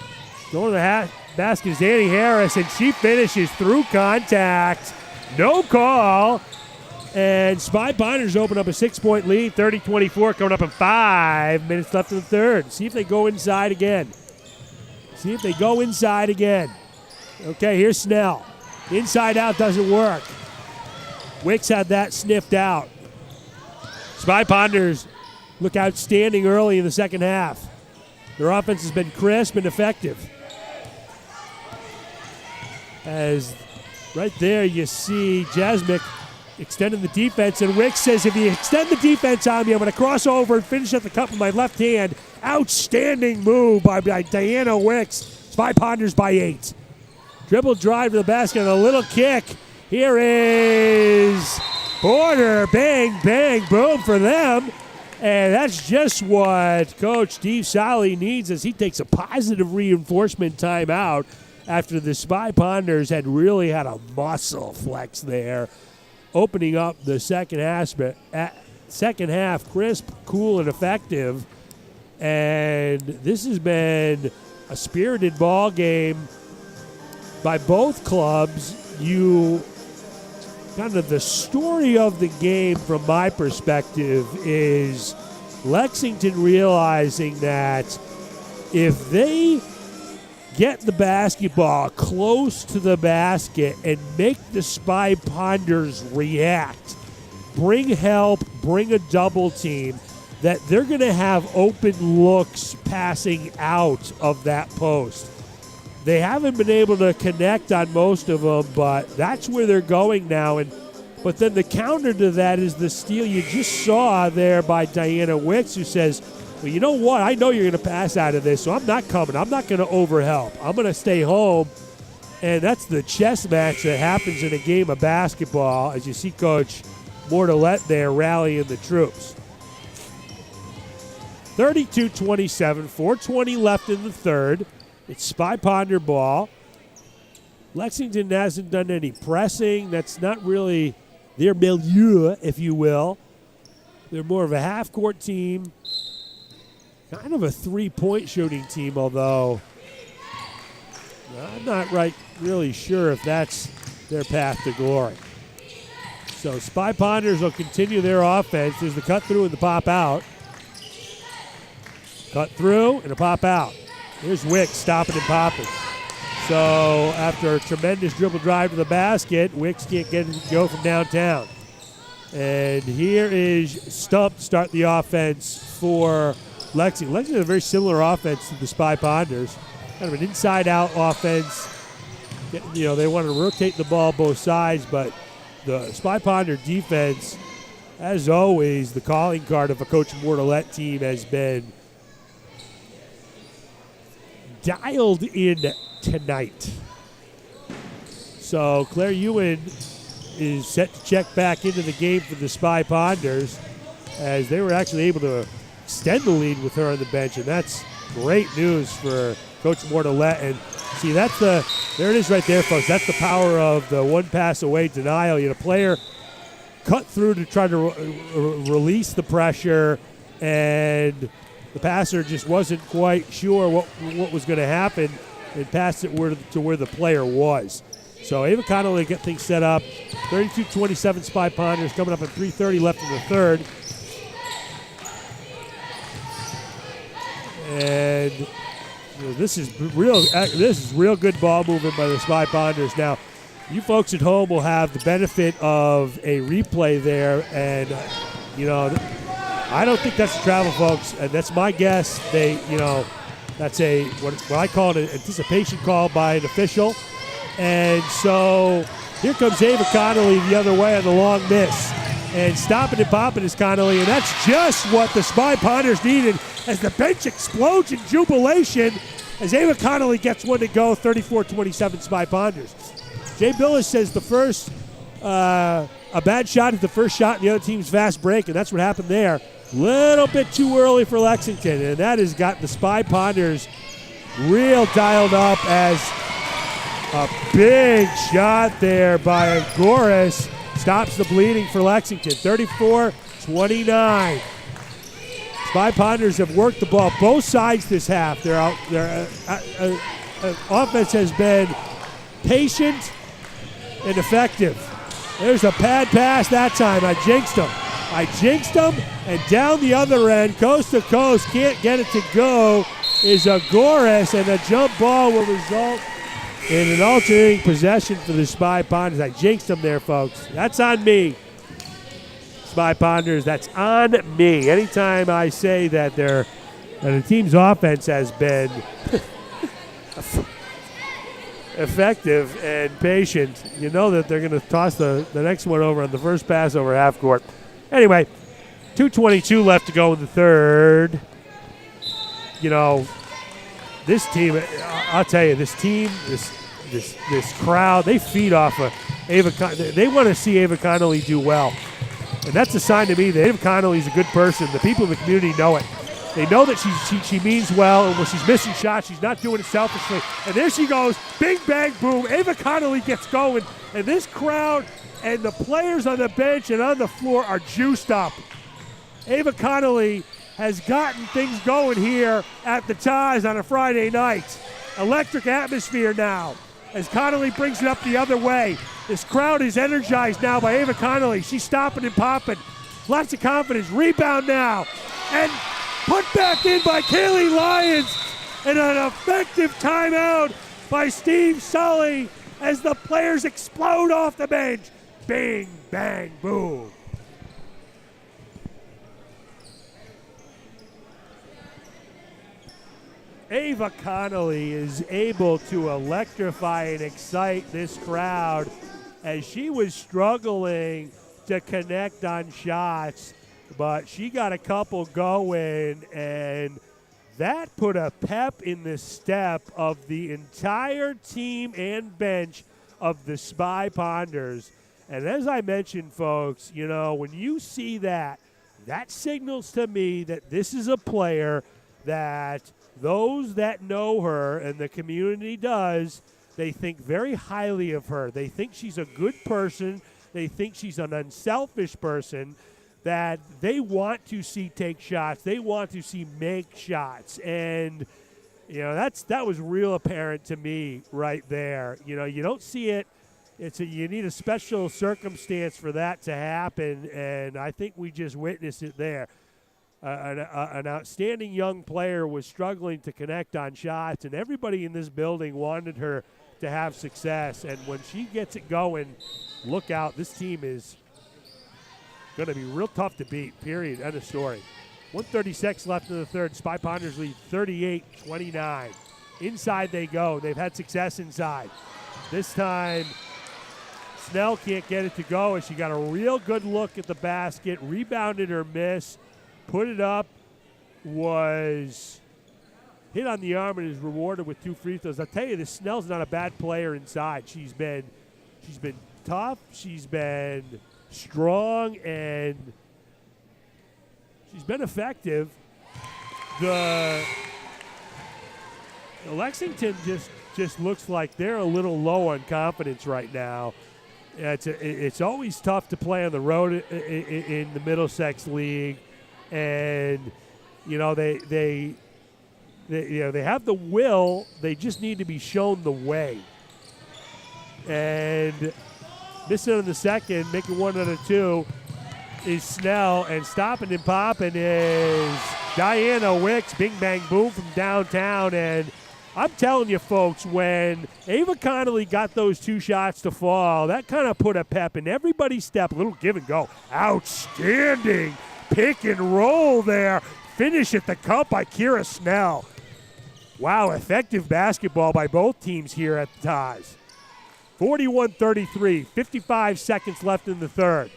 Going to the basket is Annie Harris, and she finishes through contact. No call. And Spy Ponders open up a 6-point lead, 30-24, coming up in 5 minutes left in the third. See if they go inside again. Okay, here's Snell. Inside out doesn't work. Wicks had that sniffed out. Spy Ponders look outstanding early in the second half. Their offense has been crisp and effective. As right there you see Jasmine extending the defense, and Wicks says, if you extend the defense on me, I'm going to cross over and finish at the cup with my left hand. Outstanding move by Diana Wicks. Spy Ponders by 8. Dribble drive to the basket and a little kick. Here is Porter. Bang, bang, boom for them. And that's just what Coach Steve Solly needs as he takes a positive reinforcement timeout after the Spy Ponders had really had a muscle flex there, opening up the second half crisp, cool, and effective. And this has been a spirited ball game by both clubs. Kind of the story of the game from my perspective is Lexington realizing that if they get the basketball close to the basket and make the Spy Ponders react, bring help, bring a double team, that they're going to have open looks passing out of that post. They haven't been able to connect on most of them, but that's where they're going now. But then the counter to that is the steal you just saw there by Diana Wicks, who says, well, you know what? I know you're going to pass out of this, so I'm not coming. I'm not going to overhelp. I'm going to stay home. And that's the chess match that happens in a game of basketball as you see Coach Mortellette there rallying the troops. 32-27, 4:20 left in the third. It's Spy Ponder ball. Lexington hasn't done any pressing. That's not really their milieu, if you will. They're more of a half-court team. Kind of a three-point shooting team, although I'm not really sure if that's their path to glory. So Spy Ponders will continue their offense. There's the cut through and the pop out. Cut through and a pop out. Here's Wicks stopping and popping. So after a tremendous dribble drive to the basket, Wicks can't get it to go from downtown. And here is Stump to start the offense for Lexington. Lexington has a very similar offense to the Spy Ponders. Kind of an inside-out offense. They want to rotate the ball both sides, but the Spy Ponder defense, as always, the calling card of a Coach Mortellette team has been dialed in tonight. So Claire Ewan is set to check back into the game for the Spy Ponders as they were actually able to extend the lead with her on the bench, and that's great news for Coach Mortellette. And see, there it is right there, folks. That's the power of the one pass away denial. You had a player cut through to try to release the pressure, and the passer just wasn't quite sure what was going to happen and passed it to where the player was. So Ava Connolly get things set up. 32-27 Spy Ponders coming up at 3:30 left in the third. And this is real good ball movement by the Spy Ponders. Now, you folks at home will have the benefit of a replay there, and I don't think that's a travel, folks, and that's my guess. That's what I call an anticipation call by an official. And so here comes Ava Connolly the other way on the long miss. And stopping and popping is Connolly, and that's just what the Spy Ponders needed as the bench explodes in jubilation as Ava Connolly gets one to go, 34-27 Spy Ponders. Jay Billis says the first, a bad shot is the first shot in the other team's fast break, and that's what happened there. Little bit too early for Lexington, and that has got the Spy Ponders real dialed up as a big shot there by Agoris stops the bleeding for Lexington, 34-29. Spy Ponders have worked the ball both sides this half. Their offense has been patient and effective. There's a pad pass that time. I jinxed them, and down the other end, coast to coast, can't get it to go, is Agoris, and the jump ball will result in an alternating possession for the Spy Ponders. I jinxed them there, folks. That's on me. Spy Ponders, that's on me. Anytime I say that the team's offense has been effective and patient, you know that they're going to toss the next one over on the first pass over half court. Anyway, 2:22 left to go in the third. You know, this team, I'll tell you, this team, this crowd, they feed off of Ava. They want to see Ava Connolly do well. And that's a sign to me that Ava Connolly's a good person. The people in the community know it. They know that she means well, and when she's missing shots, she's not doing it selfishly. And there she goes, bing, bang, boom. Ava Connolly gets going, and this crowd and the players on the bench and on the floor are juiced up. Ava Connolly has gotten things going here at the Staz on a Friday night. Electric atmosphere now as Connolly brings it up the other way. This crowd is energized now by Ava Connolly. She's stopping and popping. Lots of confidence. Rebound now. And put back in by Kaylee Lyons. And an effective timeout by Steve Sully as the players explode off the bench. Bing, bang, boom. Ava Connolly is able to electrify and excite this crowd as she was struggling to connect on shots, but she got a couple going, and that put a pep in the step of the entire team and bench of the Spy Ponders. And as I mentioned, folks, you know, when you see that, that signals to me that this is a player that those that know her, and the community does, they think very highly of her. They think she's a good person. They think she's an unselfish person that they want to see take shots. They want to see make shots. And, you know, that was real apparent to me right there. You know, you don't see it. You need a special circumstance for that to happen, and I think we just witnessed it there. An outstanding young player was struggling to connect on shots, and everybody in this building wanted her to have success. And when she gets it going, look out. This team is going to be real tough to beat, period. End of story. 136 left in the third. Spy Ponders lead 38-29. Inside they go. They've had success inside. This time, Snell can't get it to go as she got a real good look at the basket, rebounded her miss, put it up, was hit on the arm, and is rewarded with 2 free throws. I'll tell you, this Snell's not a bad player inside. She's been tough, she's been strong, and she's been effective. The Lexington just looks like they're a little low on confidence right now. It's always tough to play on the road in the Middlesex League. And you know they have the will. They just need to be shown the way. And missing on the second, making 1 out of 2 is Snell, and stopping and popping is Diana Wicks. Bing bang boom from downtown. And I'm telling you, folks, when Ava Connolly got those 2 shots to fall, that kind of put a pep in everybody's step. A little give and go. Outstanding pick and roll there. Finish at the cup by Kira Snell. Wow, effective basketball by both teams here at the Staz. 41-33, 55 seconds left in the third.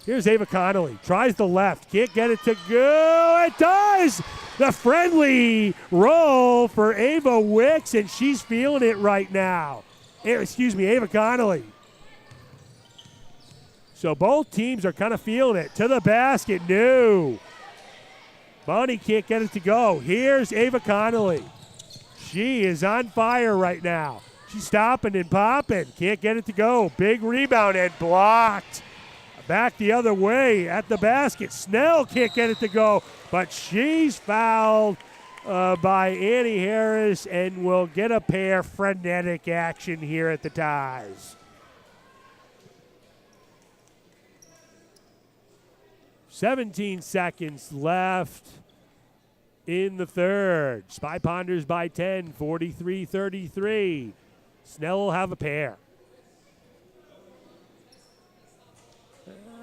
Here's Ava Connolly, tries the left, can't get it to go. It does! The friendly roll for Ava Wicks, and she's feeling it right now. Ava Connolly. So both teams are kind of feeling it. To the basket, no. Bonnie can't get it to go. Here's Ava Connolly. She is on fire right now. She's stopping and popping. Can't get it to go. Big rebound and blocked. Back the other way at the basket. Snell can't get it to go, but she's fouled by Annie Harris and will get a pair. Frenetic action here at the ties. 17 seconds left in the third. Spy Ponders by 10, 43-33. Snell will have a pair.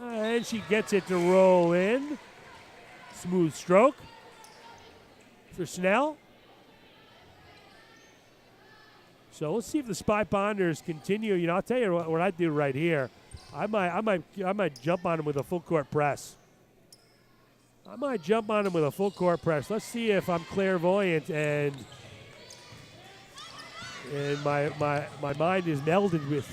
And she gets it to roll in. Smooth stroke for Snell. So let's see if the Spy Ponders continue. You know, I'll tell you what I do right here. I might jump on them with a full court press. Let's see if I'm clairvoyant and my mind is melded with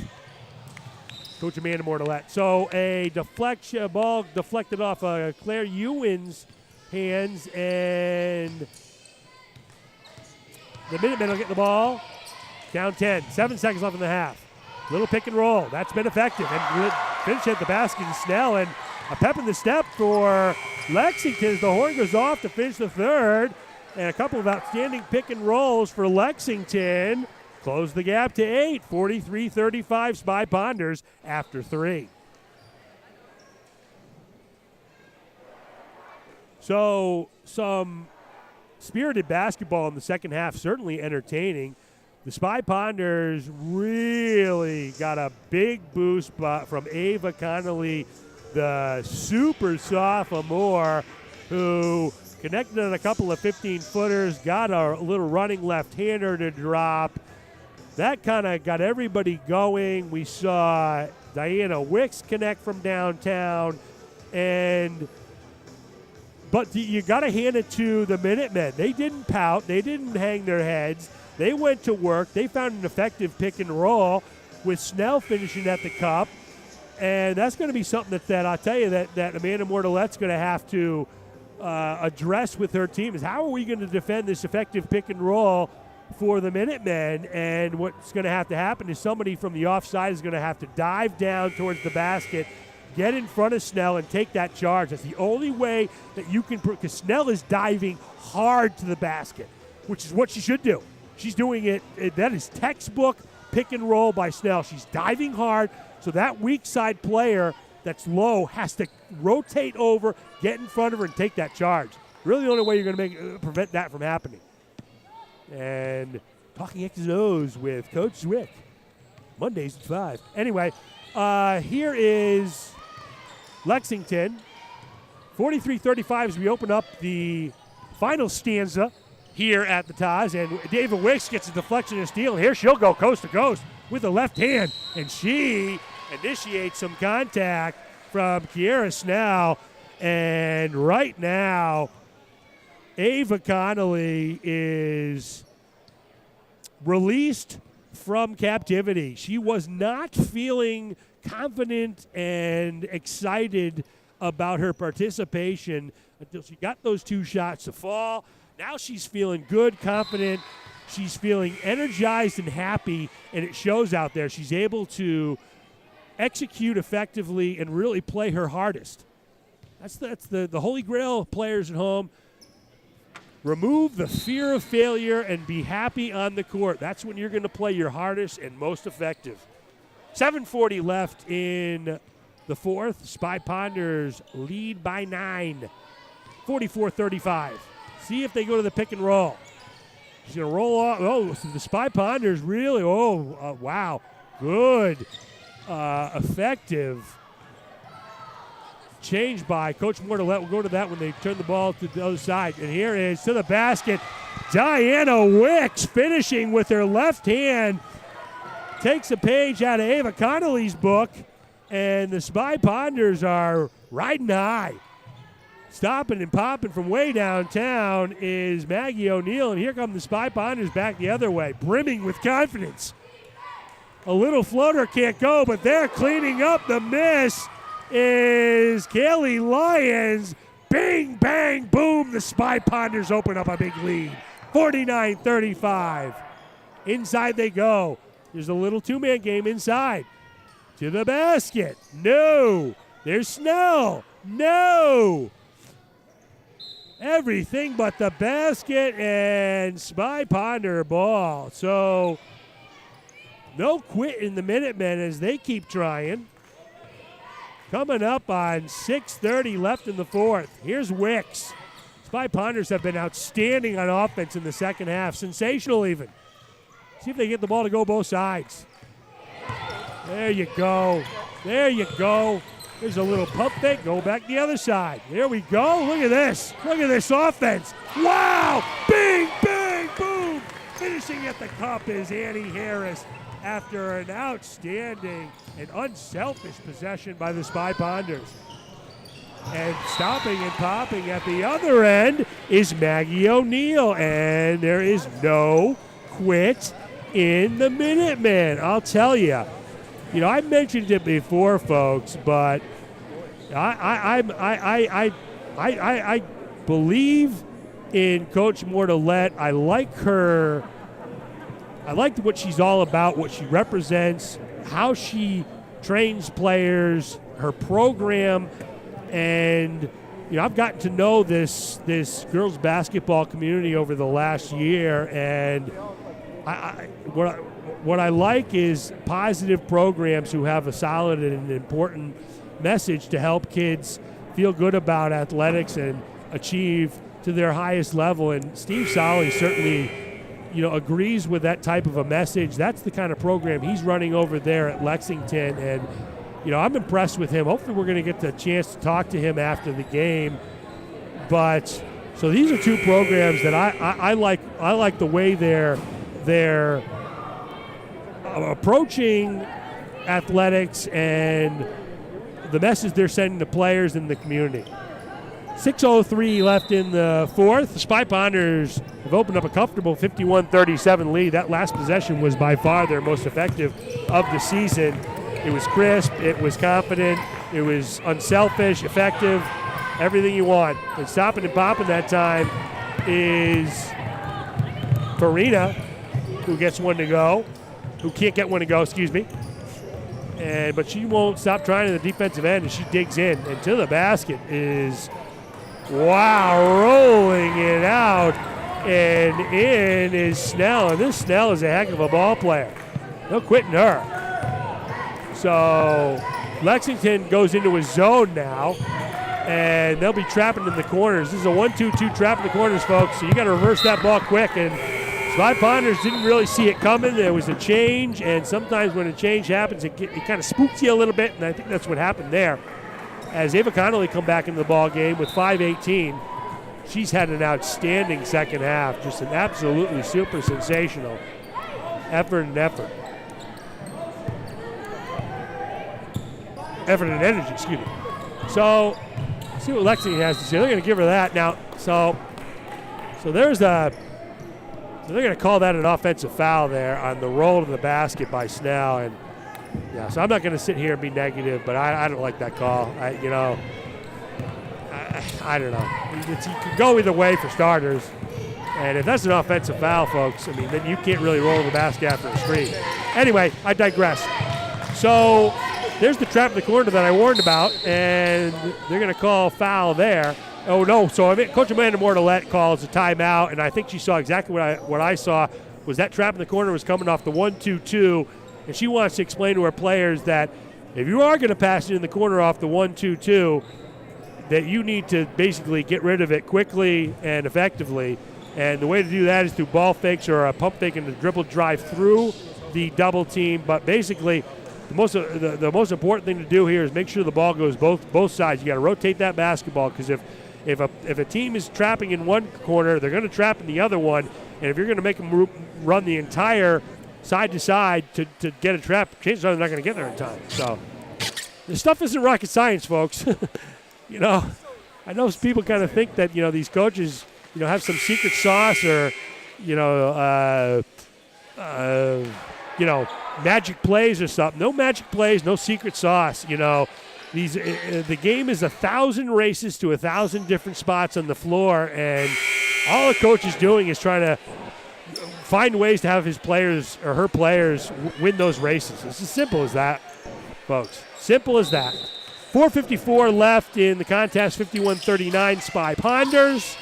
Coach Amanda Mortellette. So a deflection, ball deflected off Claire Ewan's hands, and the Minutemen will get the ball. Down 10, 7 seconds left in the half. Little pick and roll, that's been effective. And finish at the basket and Snell, and a pep in the step for Lexington as the horn goes off to finish the third. And a couple of outstanding pick and rolls for Lexington. Close the gap to 8, 43-35 Spy Ponders after 3. So some spirited basketball in the second half, certainly entertaining. The Spy Ponders really got a big boost from Ava Connolly, the super sophomore, who connected on a couple of 15-footers, got a little running left-hander to drop. That kind of got everybody going. We saw Diana Wicks connect from downtown. But you got to hand it to the Minutemen. They didn't pout. They didn't hang their heads. They went to work. They found an effective pick and roll with Snell finishing at the cup. And that's going to be something that I'll tell you that Amanda Mortellette's going to have to address with her team is how are we going to defend this effective pick and roll for the Minutemen? And what's going to have to happen is somebody from the offside is going to have to dive down towards the basket, get in front of Snell, and take that charge. That's the only way that you can, because Snell is diving hard to the basket, which is what she should do. She's doing it. That is textbook pick and roll by Snell. She's diving hard, so that weak side player that's low has to rotate over, get in front of her, and take that charge. Really the only way you're going to prevent that from happening. And talking X's and O's with Coach Zwick. Mondays at 5. Anyway, here is Lexington. 43-35 as we open up the final stanza here at the Taz. And David Wicks gets a deflection and steal. And here she'll go coast to coast with the left hand. And she initiates some contact from Kiera Snell. And right now, Ava Connolly is released from captivity. She was not feeling confident and excited about her participation until she got those two shots to fall. Now she's feeling good, confident. She's feeling energized and happy, and it shows out there. She's able to execute effectively and really play her hardest. That's the holy grail players at home. Remove the fear of failure and be happy on the court. That's when you're going to play your hardest and most effective. 7:40 left in the fourth. Spy Ponders lead by 9, 44-35. See if they go to the pick and roll. She's going to roll off. Oh, so the Spy Ponders really, wow. Good, effective change by Coach Mortellette. We'll go to that when they turn the ball to the other side. And here is to the basket, Diana Wicks finishing with her left hand. takes a page out of Ava Connolly's book, and the Spy Ponders are riding high. Stopping and popping from way downtown is Maggie O'Neill, and here come the Spy Ponders back the other way, brimming with confidence. A little floater can't go, but they're cleaning up. The miss is Kaylee Lyons. Bing, bang, boom. The Spy Ponders open up a big lead. 49-35. Inside they go. There's a little two-man game inside. To the basket. No. There's Snell. No. Everything but the basket and Spy Ponder ball. So no quit in the Minutemen as they keep trying. Coming up on 6:30 left in the fourth. Here's Wicks. Spy Ponders have been outstanding on offense in the second half. Sensational even. See if they get the ball to go both sides. There you go. There you go. There's a little pump fake. Go back the other side. There we go. Look at this. Look at this offense. Wow. Bing, bang, boom. Finishing at the cup is Annie Harris after an outstanding and unselfish possession by the Spy Ponders. And stopping and popping at the other end is Maggie O'Neill. And there is no quit in the Minutemen. I'll tell you. You know, I mentioned it before, folks, but I believe in Coach Mortellette. I like her. I like what she's all about, what she represents, how she trains players, her program, and you know, I've gotten to know this girls basketball community over the last year, and what I like is positive programs who have a solid and important message to help kids feel good about athletics and achieve to their highest level. And Steve Solly certainly, you know, agrees with that type of a message. That's the kind of program he's running over there at Lexington. And, you know, I'm impressed with him. Hopefully we're going to get the chance to talk to him after the game. But so these are two programs that I like. I like the way they're approaching athletics and the message they're sending to players in the community. 6:03 left in the fourth. The Spy Ponders have opened up a comfortable 51-37 lead. That last possession was by far their most effective of the season. It was crisp, it was confident, it was unselfish, effective, everything you want. And stopping and popping that time is Farina, who gets one to go. Who can't get one to go, excuse me. But she won't stop trying to the defensive end, and she digs in. And to the basket is, wow, rolling it out. And in is Snell. And this Snell is a heck of a ball player. No quitting her. So Lexington goes into a zone now, and they'll be trapping in the corners. This is a 1-2-2 trap in the corners, folks. So you got to reverse that ball quick. And Spy Ponders didn't really see it coming. There was a change, and sometimes when a change happens, it kind of spooks you a little bit, and I think that's what happened there. As Ava Connolly come back into the ball game with 5:18, she's had an outstanding second half, just an absolutely super sensational effort and energy, excuse me. So, see what Lexington has to say. They're going to give her that now. So there's a. So they're going to call that an offensive foul there on the roll to the basket by Snell. And yeah, so I'm not going to sit here and be negative, but I don't like that call. I don't know. You can go either way for starters. And if that's an offensive foul, folks, I mean, then you can't really roll to the basket after a screen. Anyway, I digress. So there's the trap in the corner that I warned about, and they're going to call foul there. Oh, no. So Coach Amanda Mortellette calls a timeout, and I think she saw exactly what I saw was that trap in the corner was coming off the 1-2-2, and she wants to explain to her players that if you are going to pass it in the corner off the 1-2-2, that you need to basically get rid of it quickly and effectively. And the way to do that is through ball fakes or a pump fake and a dribble drive through the double team. But basically, the most important thing to do here is make sure the ball goes both sides. You got to rotate that basketball, because if a team is trapping in one corner, they're going to trap in the other one. And if you're going to make them run the entire side to side to get a trap, chances are they're not going to get there in time. So this stuff isn't rocket science, folks. You know, I know people kind of think that, you know, these coaches, you know, have some secret sauce or, you know, magic plays or something. No magic plays, no secret sauce. You know, the game is 1,000 races to 1,000 different spots on the floor, and all a coach is doing is trying to find ways to have his players or her players win those races. It's as simple as that, folks. Simple as that. 4:54 left in the contest. 51-39. Spy Ponders.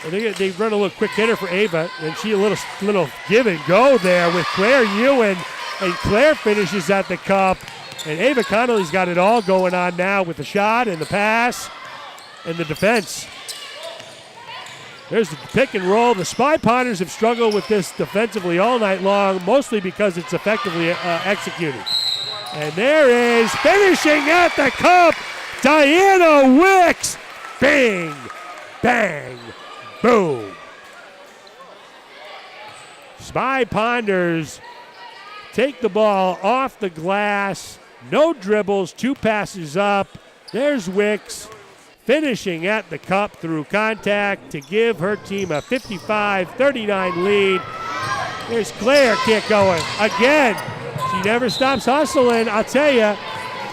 And they run a little quick hitter for Ava, and she a little give and go there with Claire Ewan, and Claire finishes at the cup. And Ava Connolly's got it all going on now with the shot and the pass and the defense. There's the pick and roll. The Spy Ponders have struggled with this defensively all night long, mostly because it's effectively executed. And there is, finishing at the cup, Diana Wicks. Bang, bang, boom. Spy Ponders take the ball off the glass. No dribbles, 2 passes up. There's Wicks finishing at the cup through contact to give her team a 55-39 lead. There's Claire, can't go again. She never stops hustling. I'll tell you,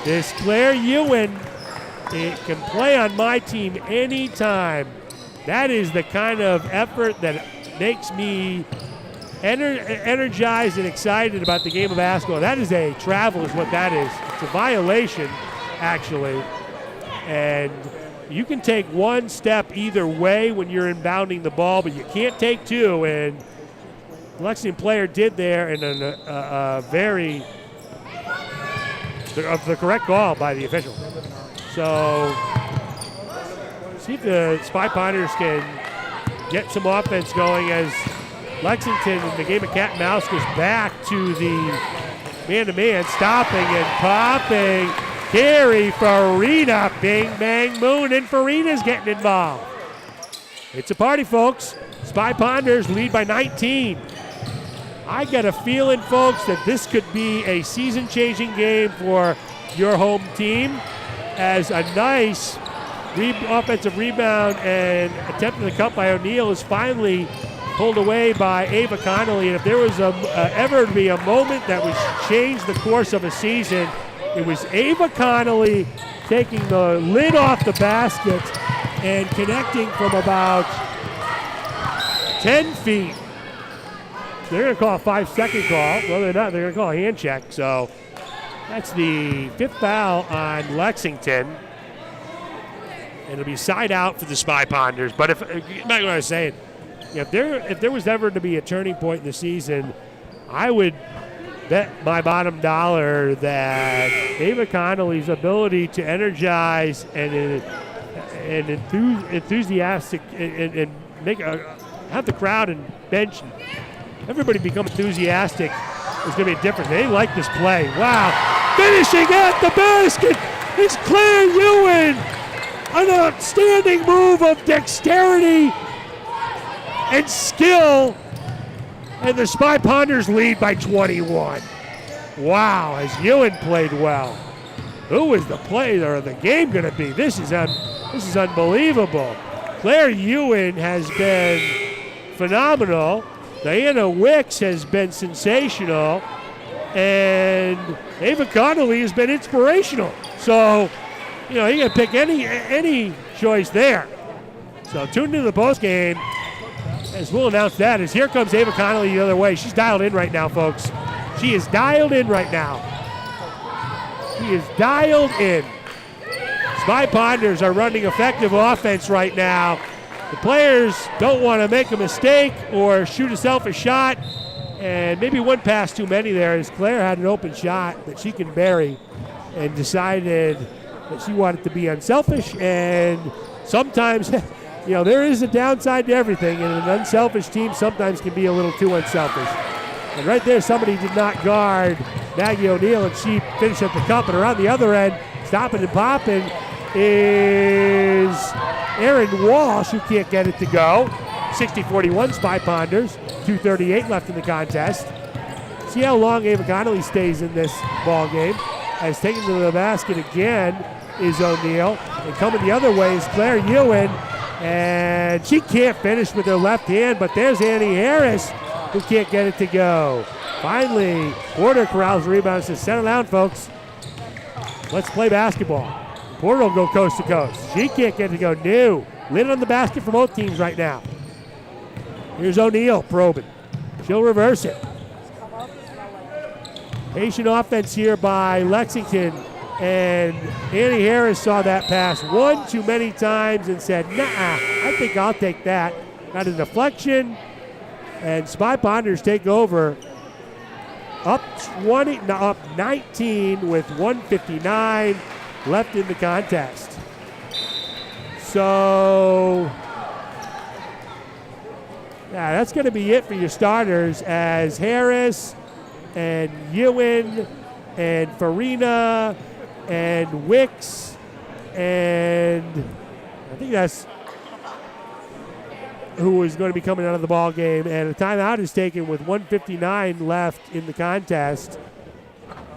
this Claire Ewan, it can play on my team anytime. That is the kind of effort that makes me energized and excited about the game of basketball. That is a travel is what that is. It's a violation, actually. And you can take one step either way when you're inbounding the ball, but you can't take two. And the Lexington player did there in the correct call by the official. So see if the Spy Ponders can get some offense going as Lexington in the game of cat and mouse goes back to the man-to-man, stopping and popping. Carry Farina, bing, bang, moon, and Farina's getting involved. It's a party, folks. Spy Ponders lead by 19. I got a feeling, folks, that this could be a season-changing game for your home team, as a nice offensive rebound and attempt at the cup by O'Neal is finally pulled away by Ava Connolly. And if there was ever to be a moment that would change the course of a season, it was Ava Connolly taking the lid off the basket and connecting from about 10 feet. They're going to call a 5-second call. Well, they're not. They're going to call a hand check. So that's the 5th foul on Lexington. And it'll be side out for the Spy Ponders. But if back what I was saying, if there was ever to be a turning point in the season, I would bet my bottom dollar that Ava Connolly's ability to energize and enthusiastic and make have the crowd and bench and everybody become enthusiastic is going to be different. They like this play. Wow. Finishing at the basket is Claire Ewan. An outstanding move of dexterity and skill. And the Spy Ponders lead by 21. Wow, as Ewan played well. Who is the player of the game going to be? This is unbelievable. Claire Ewan has been phenomenal. Diana Wicks has been sensational. And Ava Connolly has been inspirational. So, you can pick any choice there. So tune into the postgame as we'll announce that, as here comes Ava Connolly the other way. She's dialed in right now, folks. She is dialed in right now. She is dialed in. Spy Ponders are running effective offense right now. The players don't want to make a mistake or shoot a selfish shot. And maybe one pass too many there, as Claire had an open shot that she can bury and decided that she wanted to be unselfish. And sometimes, there is a downside to everything, and an unselfish team sometimes can be a little too unselfish. And right there, somebody did not guard Maggie O'Neal, and she finished at the cup. And around the other end, stopping and popping, is Erin Walsh, who can't get it to go. 60-41 Spy Ponders. 2:38 left in the contest. See how long Ava Connolly stays in this ball game. As taken to the basket again is O'Neal. And coming the other way is Claire Ewan. And she can't finish with her left hand, but there's Annie Harris who can't get it to go. Finally, Porter corrals the rebound and says, settle down, folks. Let's play basketball. Porter will go coast to coast. She can't get it to go. No. Lid on the basket for both teams right now. Here's O'Neal probing. She'll reverse it. Patient offense here by Lexington. And Annie Harris saw that pass one too many times and said, nah, I think I'll take that. Got a deflection. And Spy Ponders take over. Up 19 with 1:59 left in the contest. So, yeah, that's going to be it for your starters as Harris and Ewan and Farina and Wicks and I think that's who is going to be coming out of the ball game. And a timeout is taken with 1:59 left in the contest.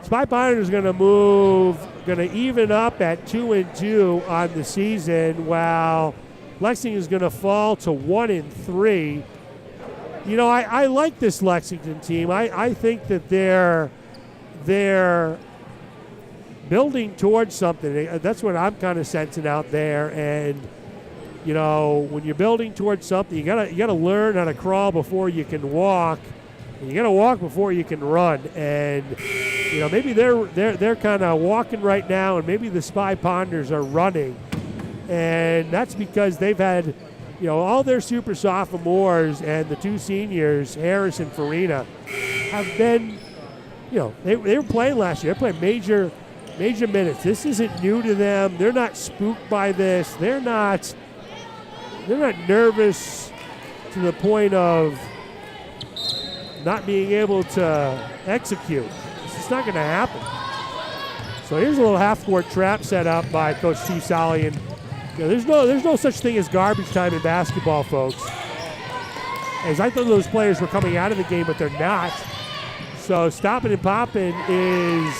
Spy Ponders is going to even up at 2-2 on the season, while Lexington is going to fall to 1-3. You know, I like this Lexington team. I think that they're building towards something. That's what I'm kind of sensing out there. And you know, when you're building towards something, you gotta learn how to crawl before you can walk. And you gotta walk before you can run. And you know, maybe they're kind of walking right now, and maybe the Spy Ponders are running. And that's because they've had, you know, all their super sophomores and the two seniors, Harris and Farina, have been, you know, they were playing last year. They're playing major minutes. This isn't new to them. They're not spooked by this. They're not nervous to the point of not being able to execute. It's just not going to happen. So here's a little half-court trap set up by Coach Steve Solian. You know, there's no such thing as garbage time in basketball, folks. As I thought those players were coming out of the game, but they're not. So stopping and popping is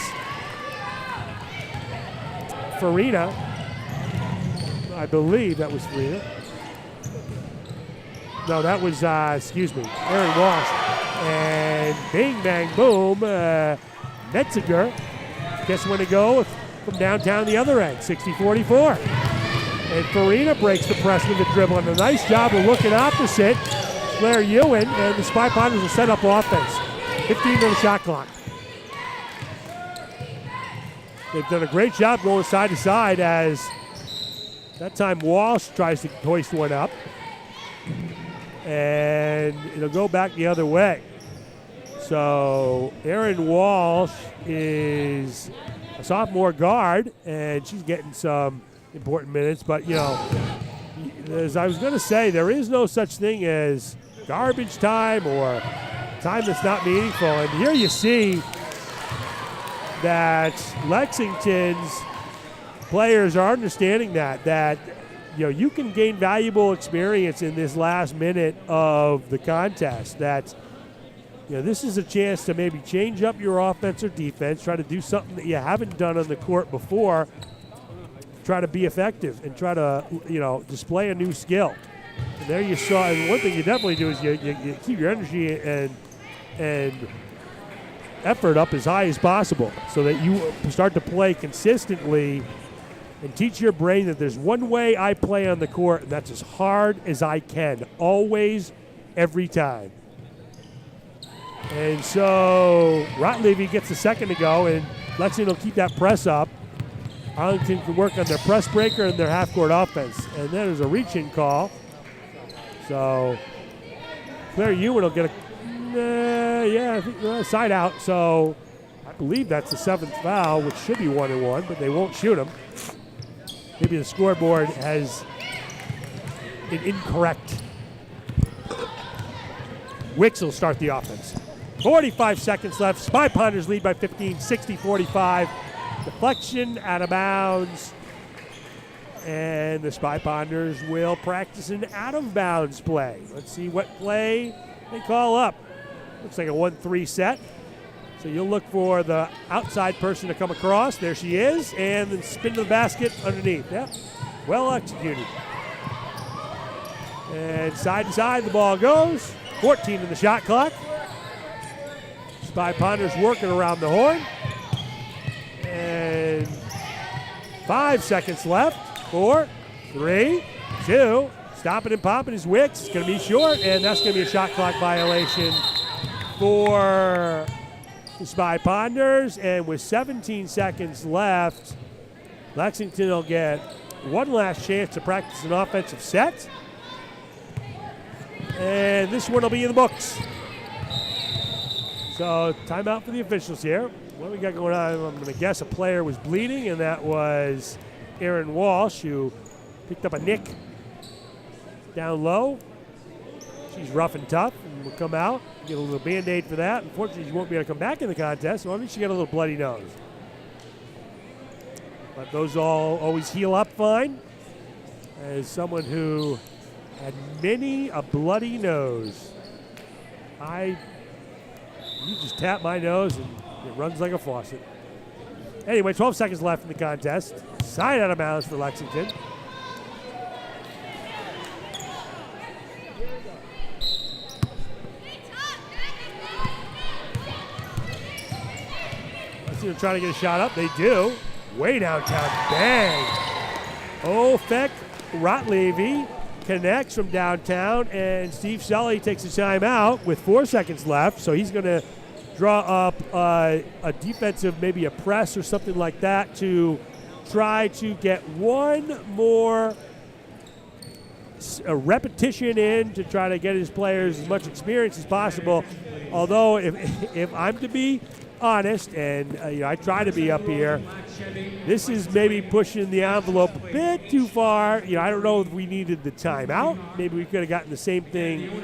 Farina. I believe that was Farina. No, that was, Erin Walsh. And bing, bang, boom, Metziger gets one to go from downtown the other end, 60-44. And Farina breaks the press with a dribble, and a nice job of looking opposite Claire Ewan, and the Spy Ponders will set up offense. 15 on the shot clock. They've done a great job going side to side as that time Walsh tries to hoist one up. And it'll go back the other way. So Erin Walsh is a sophomore guard, and she's getting some important minutes. But, you know, as I was going to say, there is no such thing as garbage time or time that's not meaningful. And here you see that Lexington's players are understanding that you know, you can gain valuable experience in this last minute of the contest. That, you know, this is a chance to maybe change up your offense or defense, try to do something that you haven't done on the court before, try to be effective and try to, you know, display a new skill. And there you saw, and one thing you definitely do is you keep your energy and effort up as high as possible so that you start to play consistently and teach your brain that there's one way I play on the court, and that's as hard as I can, always, every time. And so Rotlevy gets the second to go, and Lexington will keep that press up. Arlington can work on their press breaker and their half-court offense. And then there's a reach-in call. So Claire Ewan will get a side out. So I believe that's the seventh foul, which should be 1-1, but they won't shoot them. Maybe the scoreboard has an incorrect. Wicks will start the offense. 45 seconds left. Spy Ponders lead by 15, 60-45. Deflection out of bounds. And the Spy Ponders will practice an out of bounds play. Let's see what play they call up. Looks like a 1-3 set. So you'll look for the outside person to come across. There she is. And then spin to the basket underneath. Yep. Well executed. And side to side the ball goes. 14 in the shot clock. Spy Ponders working around the horn. And 5 seconds left. 4, 3, 2. Stopping and popping is Wicks. It's going to be short, and that's going to be a shot clock violation for the Spy Ponders. And with 17 seconds left, Lexington will get one last chance to practice an offensive set. And this one will be in the books. So timeout for the officials here. What we got going on? I'm going to guess a player was bleeding, and that was Aaron Walsh, who picked up a nick down low. She's rough and tough and will come out, get a little Band-Aid for that. Unfortunately, she won't be able to come back in the contest, so at least she got a little bloody nose. But those all always heal up fine. As someone who had many a bloody nose, you just tap my nose and it runs like a faucet. Anyway, 12 seconds left in the contest. Side out of bounds for Lexington. Lexington trying to get a shot up. They do. Way downtown. Bang. Ofek Rotlevy connects from downtown, and Steve Sully takes a timeout with 4 seconds left, so he's going to draw up a defensive, maybe a press or something like that, to try to get one more repetition in to try to get his players as much experience as possible. Although if I'm to be honest, and I try to be up here, this is maybe pushing the envelope a bit too far. I don't know if we needed the timeout. Maybe we could have gotten the same thing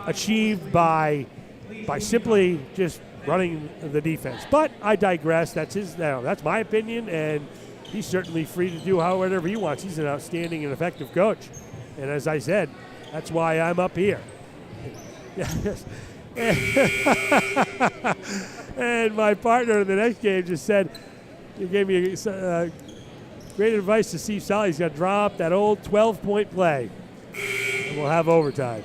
achieved by simply just running the defense. But I digress. That's my opinion, and he's certainly free to do whatever he wants. He's an outstanding and effective coach, and as I said, that's why I'm up here. And my partner in the next game just said, he gave me great advice to Steve Sully. He's got to drop that old 12-point play, and we'll have overtime.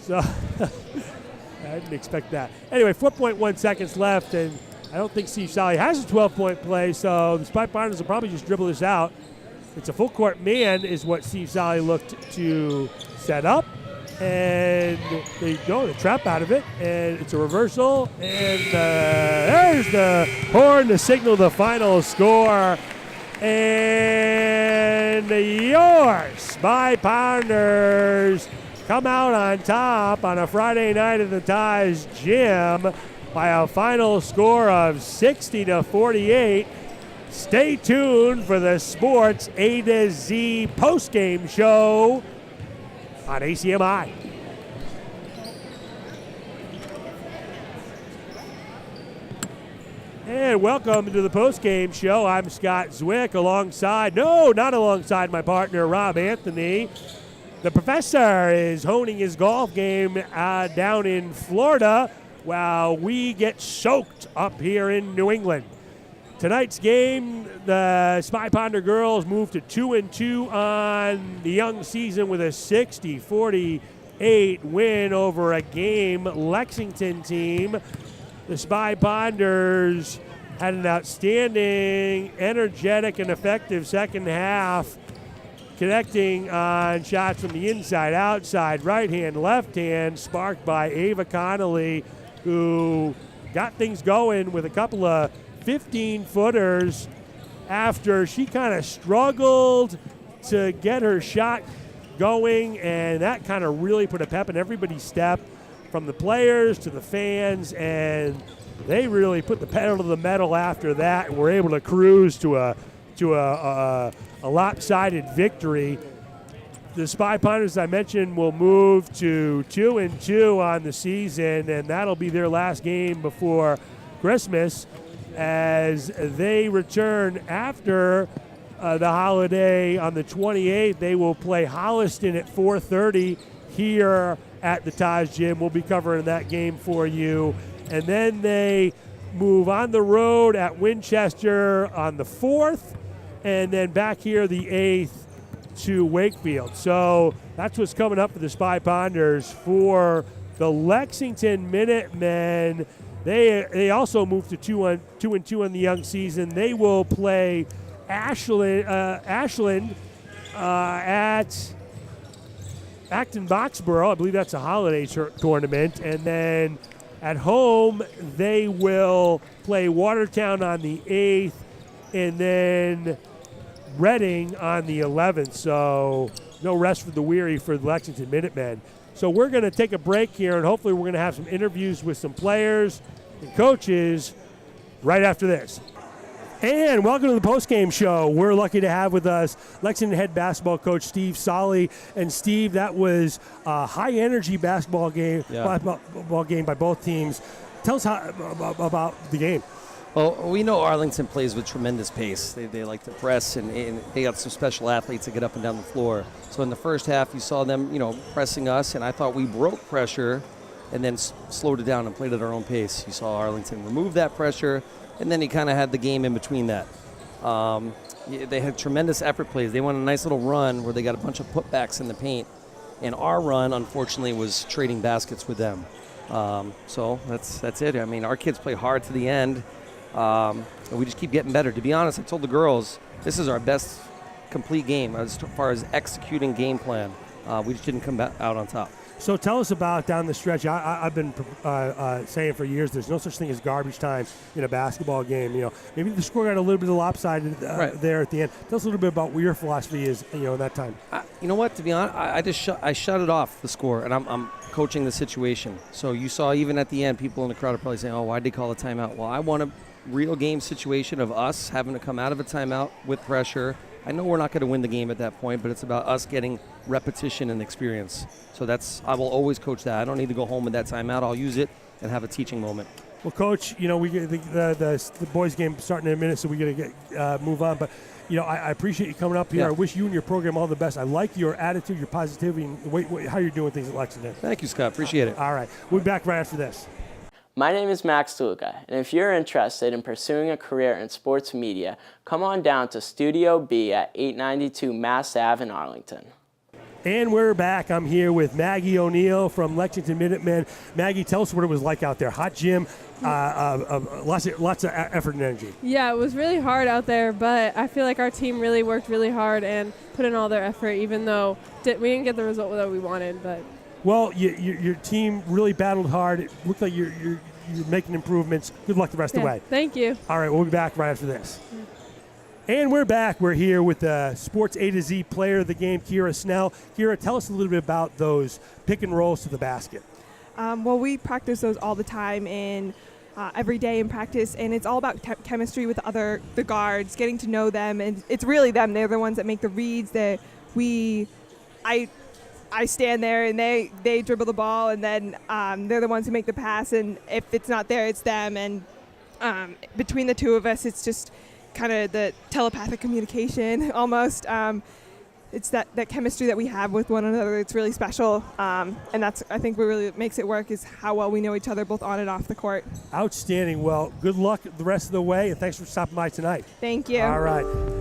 So I didn't expect that. Anyway, 4.1 seconds left, and I don't think Steve Sully has a 12-point play, so the Spy Ponders will probably just dribble this out. It's a full-court man is what Steve Sully looked to set up. And they trap out of it, and it's a reversal, and there's the horn to signal the final score. And your Spy Pounders come out on top on a Friday night at the Ties Gym by a final score of 60-48. Stay tuned for the Sports A to Z postgame show on ACMi. And welcome to the postgame show. I'm Scott Zwick not alongside my partner Rob Anthony. The professor is honing his golf game down in Florida while we get soaked up here in New England. Tonight's game, the Spy Ponder girls moved to 2-2 on the young season with a 60-48 win over a game Lexington team. The Spy Ponders had an outstanding, energetic, and effective second half, connecting on shots from the inside, outside, right hand, left hand, sparked by Ava Connolly, who got things going with a couple of 15-footers after she kind of struggled to get her shot going, and that kind of really put a pep in everybody's step, from the players to the fans, and they really put the pedal to the metal after that and were able to cruise to a lopsided victory. The Spy Ponders, as I mentioned, will move to 2-2 on the season, and that'll be their last game before Christmas, as they return after the holiday on the 28th. They will play Holliston at 4:30 here at the Taj Gym. We'll be covering that game for you. And then they move on the road at Winchester on the 4th, and then back here the 8th to Wakefield. So that's what's coming up for the Spy Ponders. For the Lexington Minutemen, they also moved to 2-2 in the young season. They will play Ashland at Acton Boxborough. I believe that's a holiday tournament. And then at home, they will play Watertown on the 8th, and then Reading on the 11th. So no rest for the weary for the Lexington Minutemen. So we're going to take a break here, and hopefully we're going to have some interviews with some players and coaches right after this. And welcome to the postgame show. We're lucky to have with us Lexington head basketball coach Steve Solly. And Steve, that was a high-energy basketball game by both teams. Tell us about the game. Well, we know Arlington plays with tremendous pace. They like to press, and they got some special athletes that get up and down the floor. So in the first half, you saw them, pressing us, and I thought we broke pressure and then slowed it down and played at our own pace. You saw Arlington remove that pressure, and then he kind of had the game in between that. They had tremendous effort plays. They went on a nice little run where they got a bunch of putbacks in the paint, and our run, unfortunately, was trading baskets with them. So that's it. I mean, our kids play hard to the end. And we just keep getting better. To be honest, I told the girls this is our best complete game as far as executing game plan. We just didn't come out on top. So tell us about down the stretch. I've been saying for years there's no such thing as garbage time in a basketball game. Maybe the score got a little bit lopsided there at the end. Tell us a little bit about what your philosophy is, in that time. You know what? To be honest, I shut it off the score, and I'm coaching the situation. So you saw even at the end, people in the crowd are probably saying, "Oh, why'd they call a timeout?" Well, I want a real game situation of us having to come out of a timeout with pressure. I know we're not going to win the game at that point, but it's about us getting repetition and experience. So I will always coach that. I don't need to go home with that timeout. I'll use it and have a teaching moment. Well, Coach, we get the boys' game starting in a minute, so we got to move on. But I appreciate you coming up here. Yeah. I wish you and your program all the best. I like your attitude, your positivity, and how you're doing things at Lexington. Thank you, Scott. Appreciate it. All right, we'll be back right after this. My name is Max Tuluka, and if you're interested in pursuing a career in sports media, come on down to Studio B at 892 Mass Ave in Arlington. And we're back. I'm here with Maggie O'Neill from Lexington Minutemen. Maggie, tell us what it was like out there. Hot gym, lots of effort and energy. Yeah, it was really hard out there, but I feel like our team really worked really hard and put in all their effort, even though we didn't get the result that we wanted. But well, your team really battled hard. It looked like you're making improvements. Good luck the rest of the way. Thank you. All right, we'll be back right after this. And we're back. We're here with the Sports A to Z player of the game, Kira Snell. Kira, tell us a little bit about those pick and rolls to the basket. Well, we practice those all the time every day in practice, and it's all about chemistry with the guards, getting to know them, and it's really them. They're the ones that make the reads. I stand there and they dribble the ball, and then they're the ones who make the pass, and if it's not there, it's them. And between the two of us, it's just kind of the telepathic communication almost. It's that chemistry that we have with one another. It's really special, and that's, I think, what really makes it work is how well we know each other both on and off the court. Outstanding. Well, good luck the rest of the way, and thanks for stopping by tonight. Thank you. All right.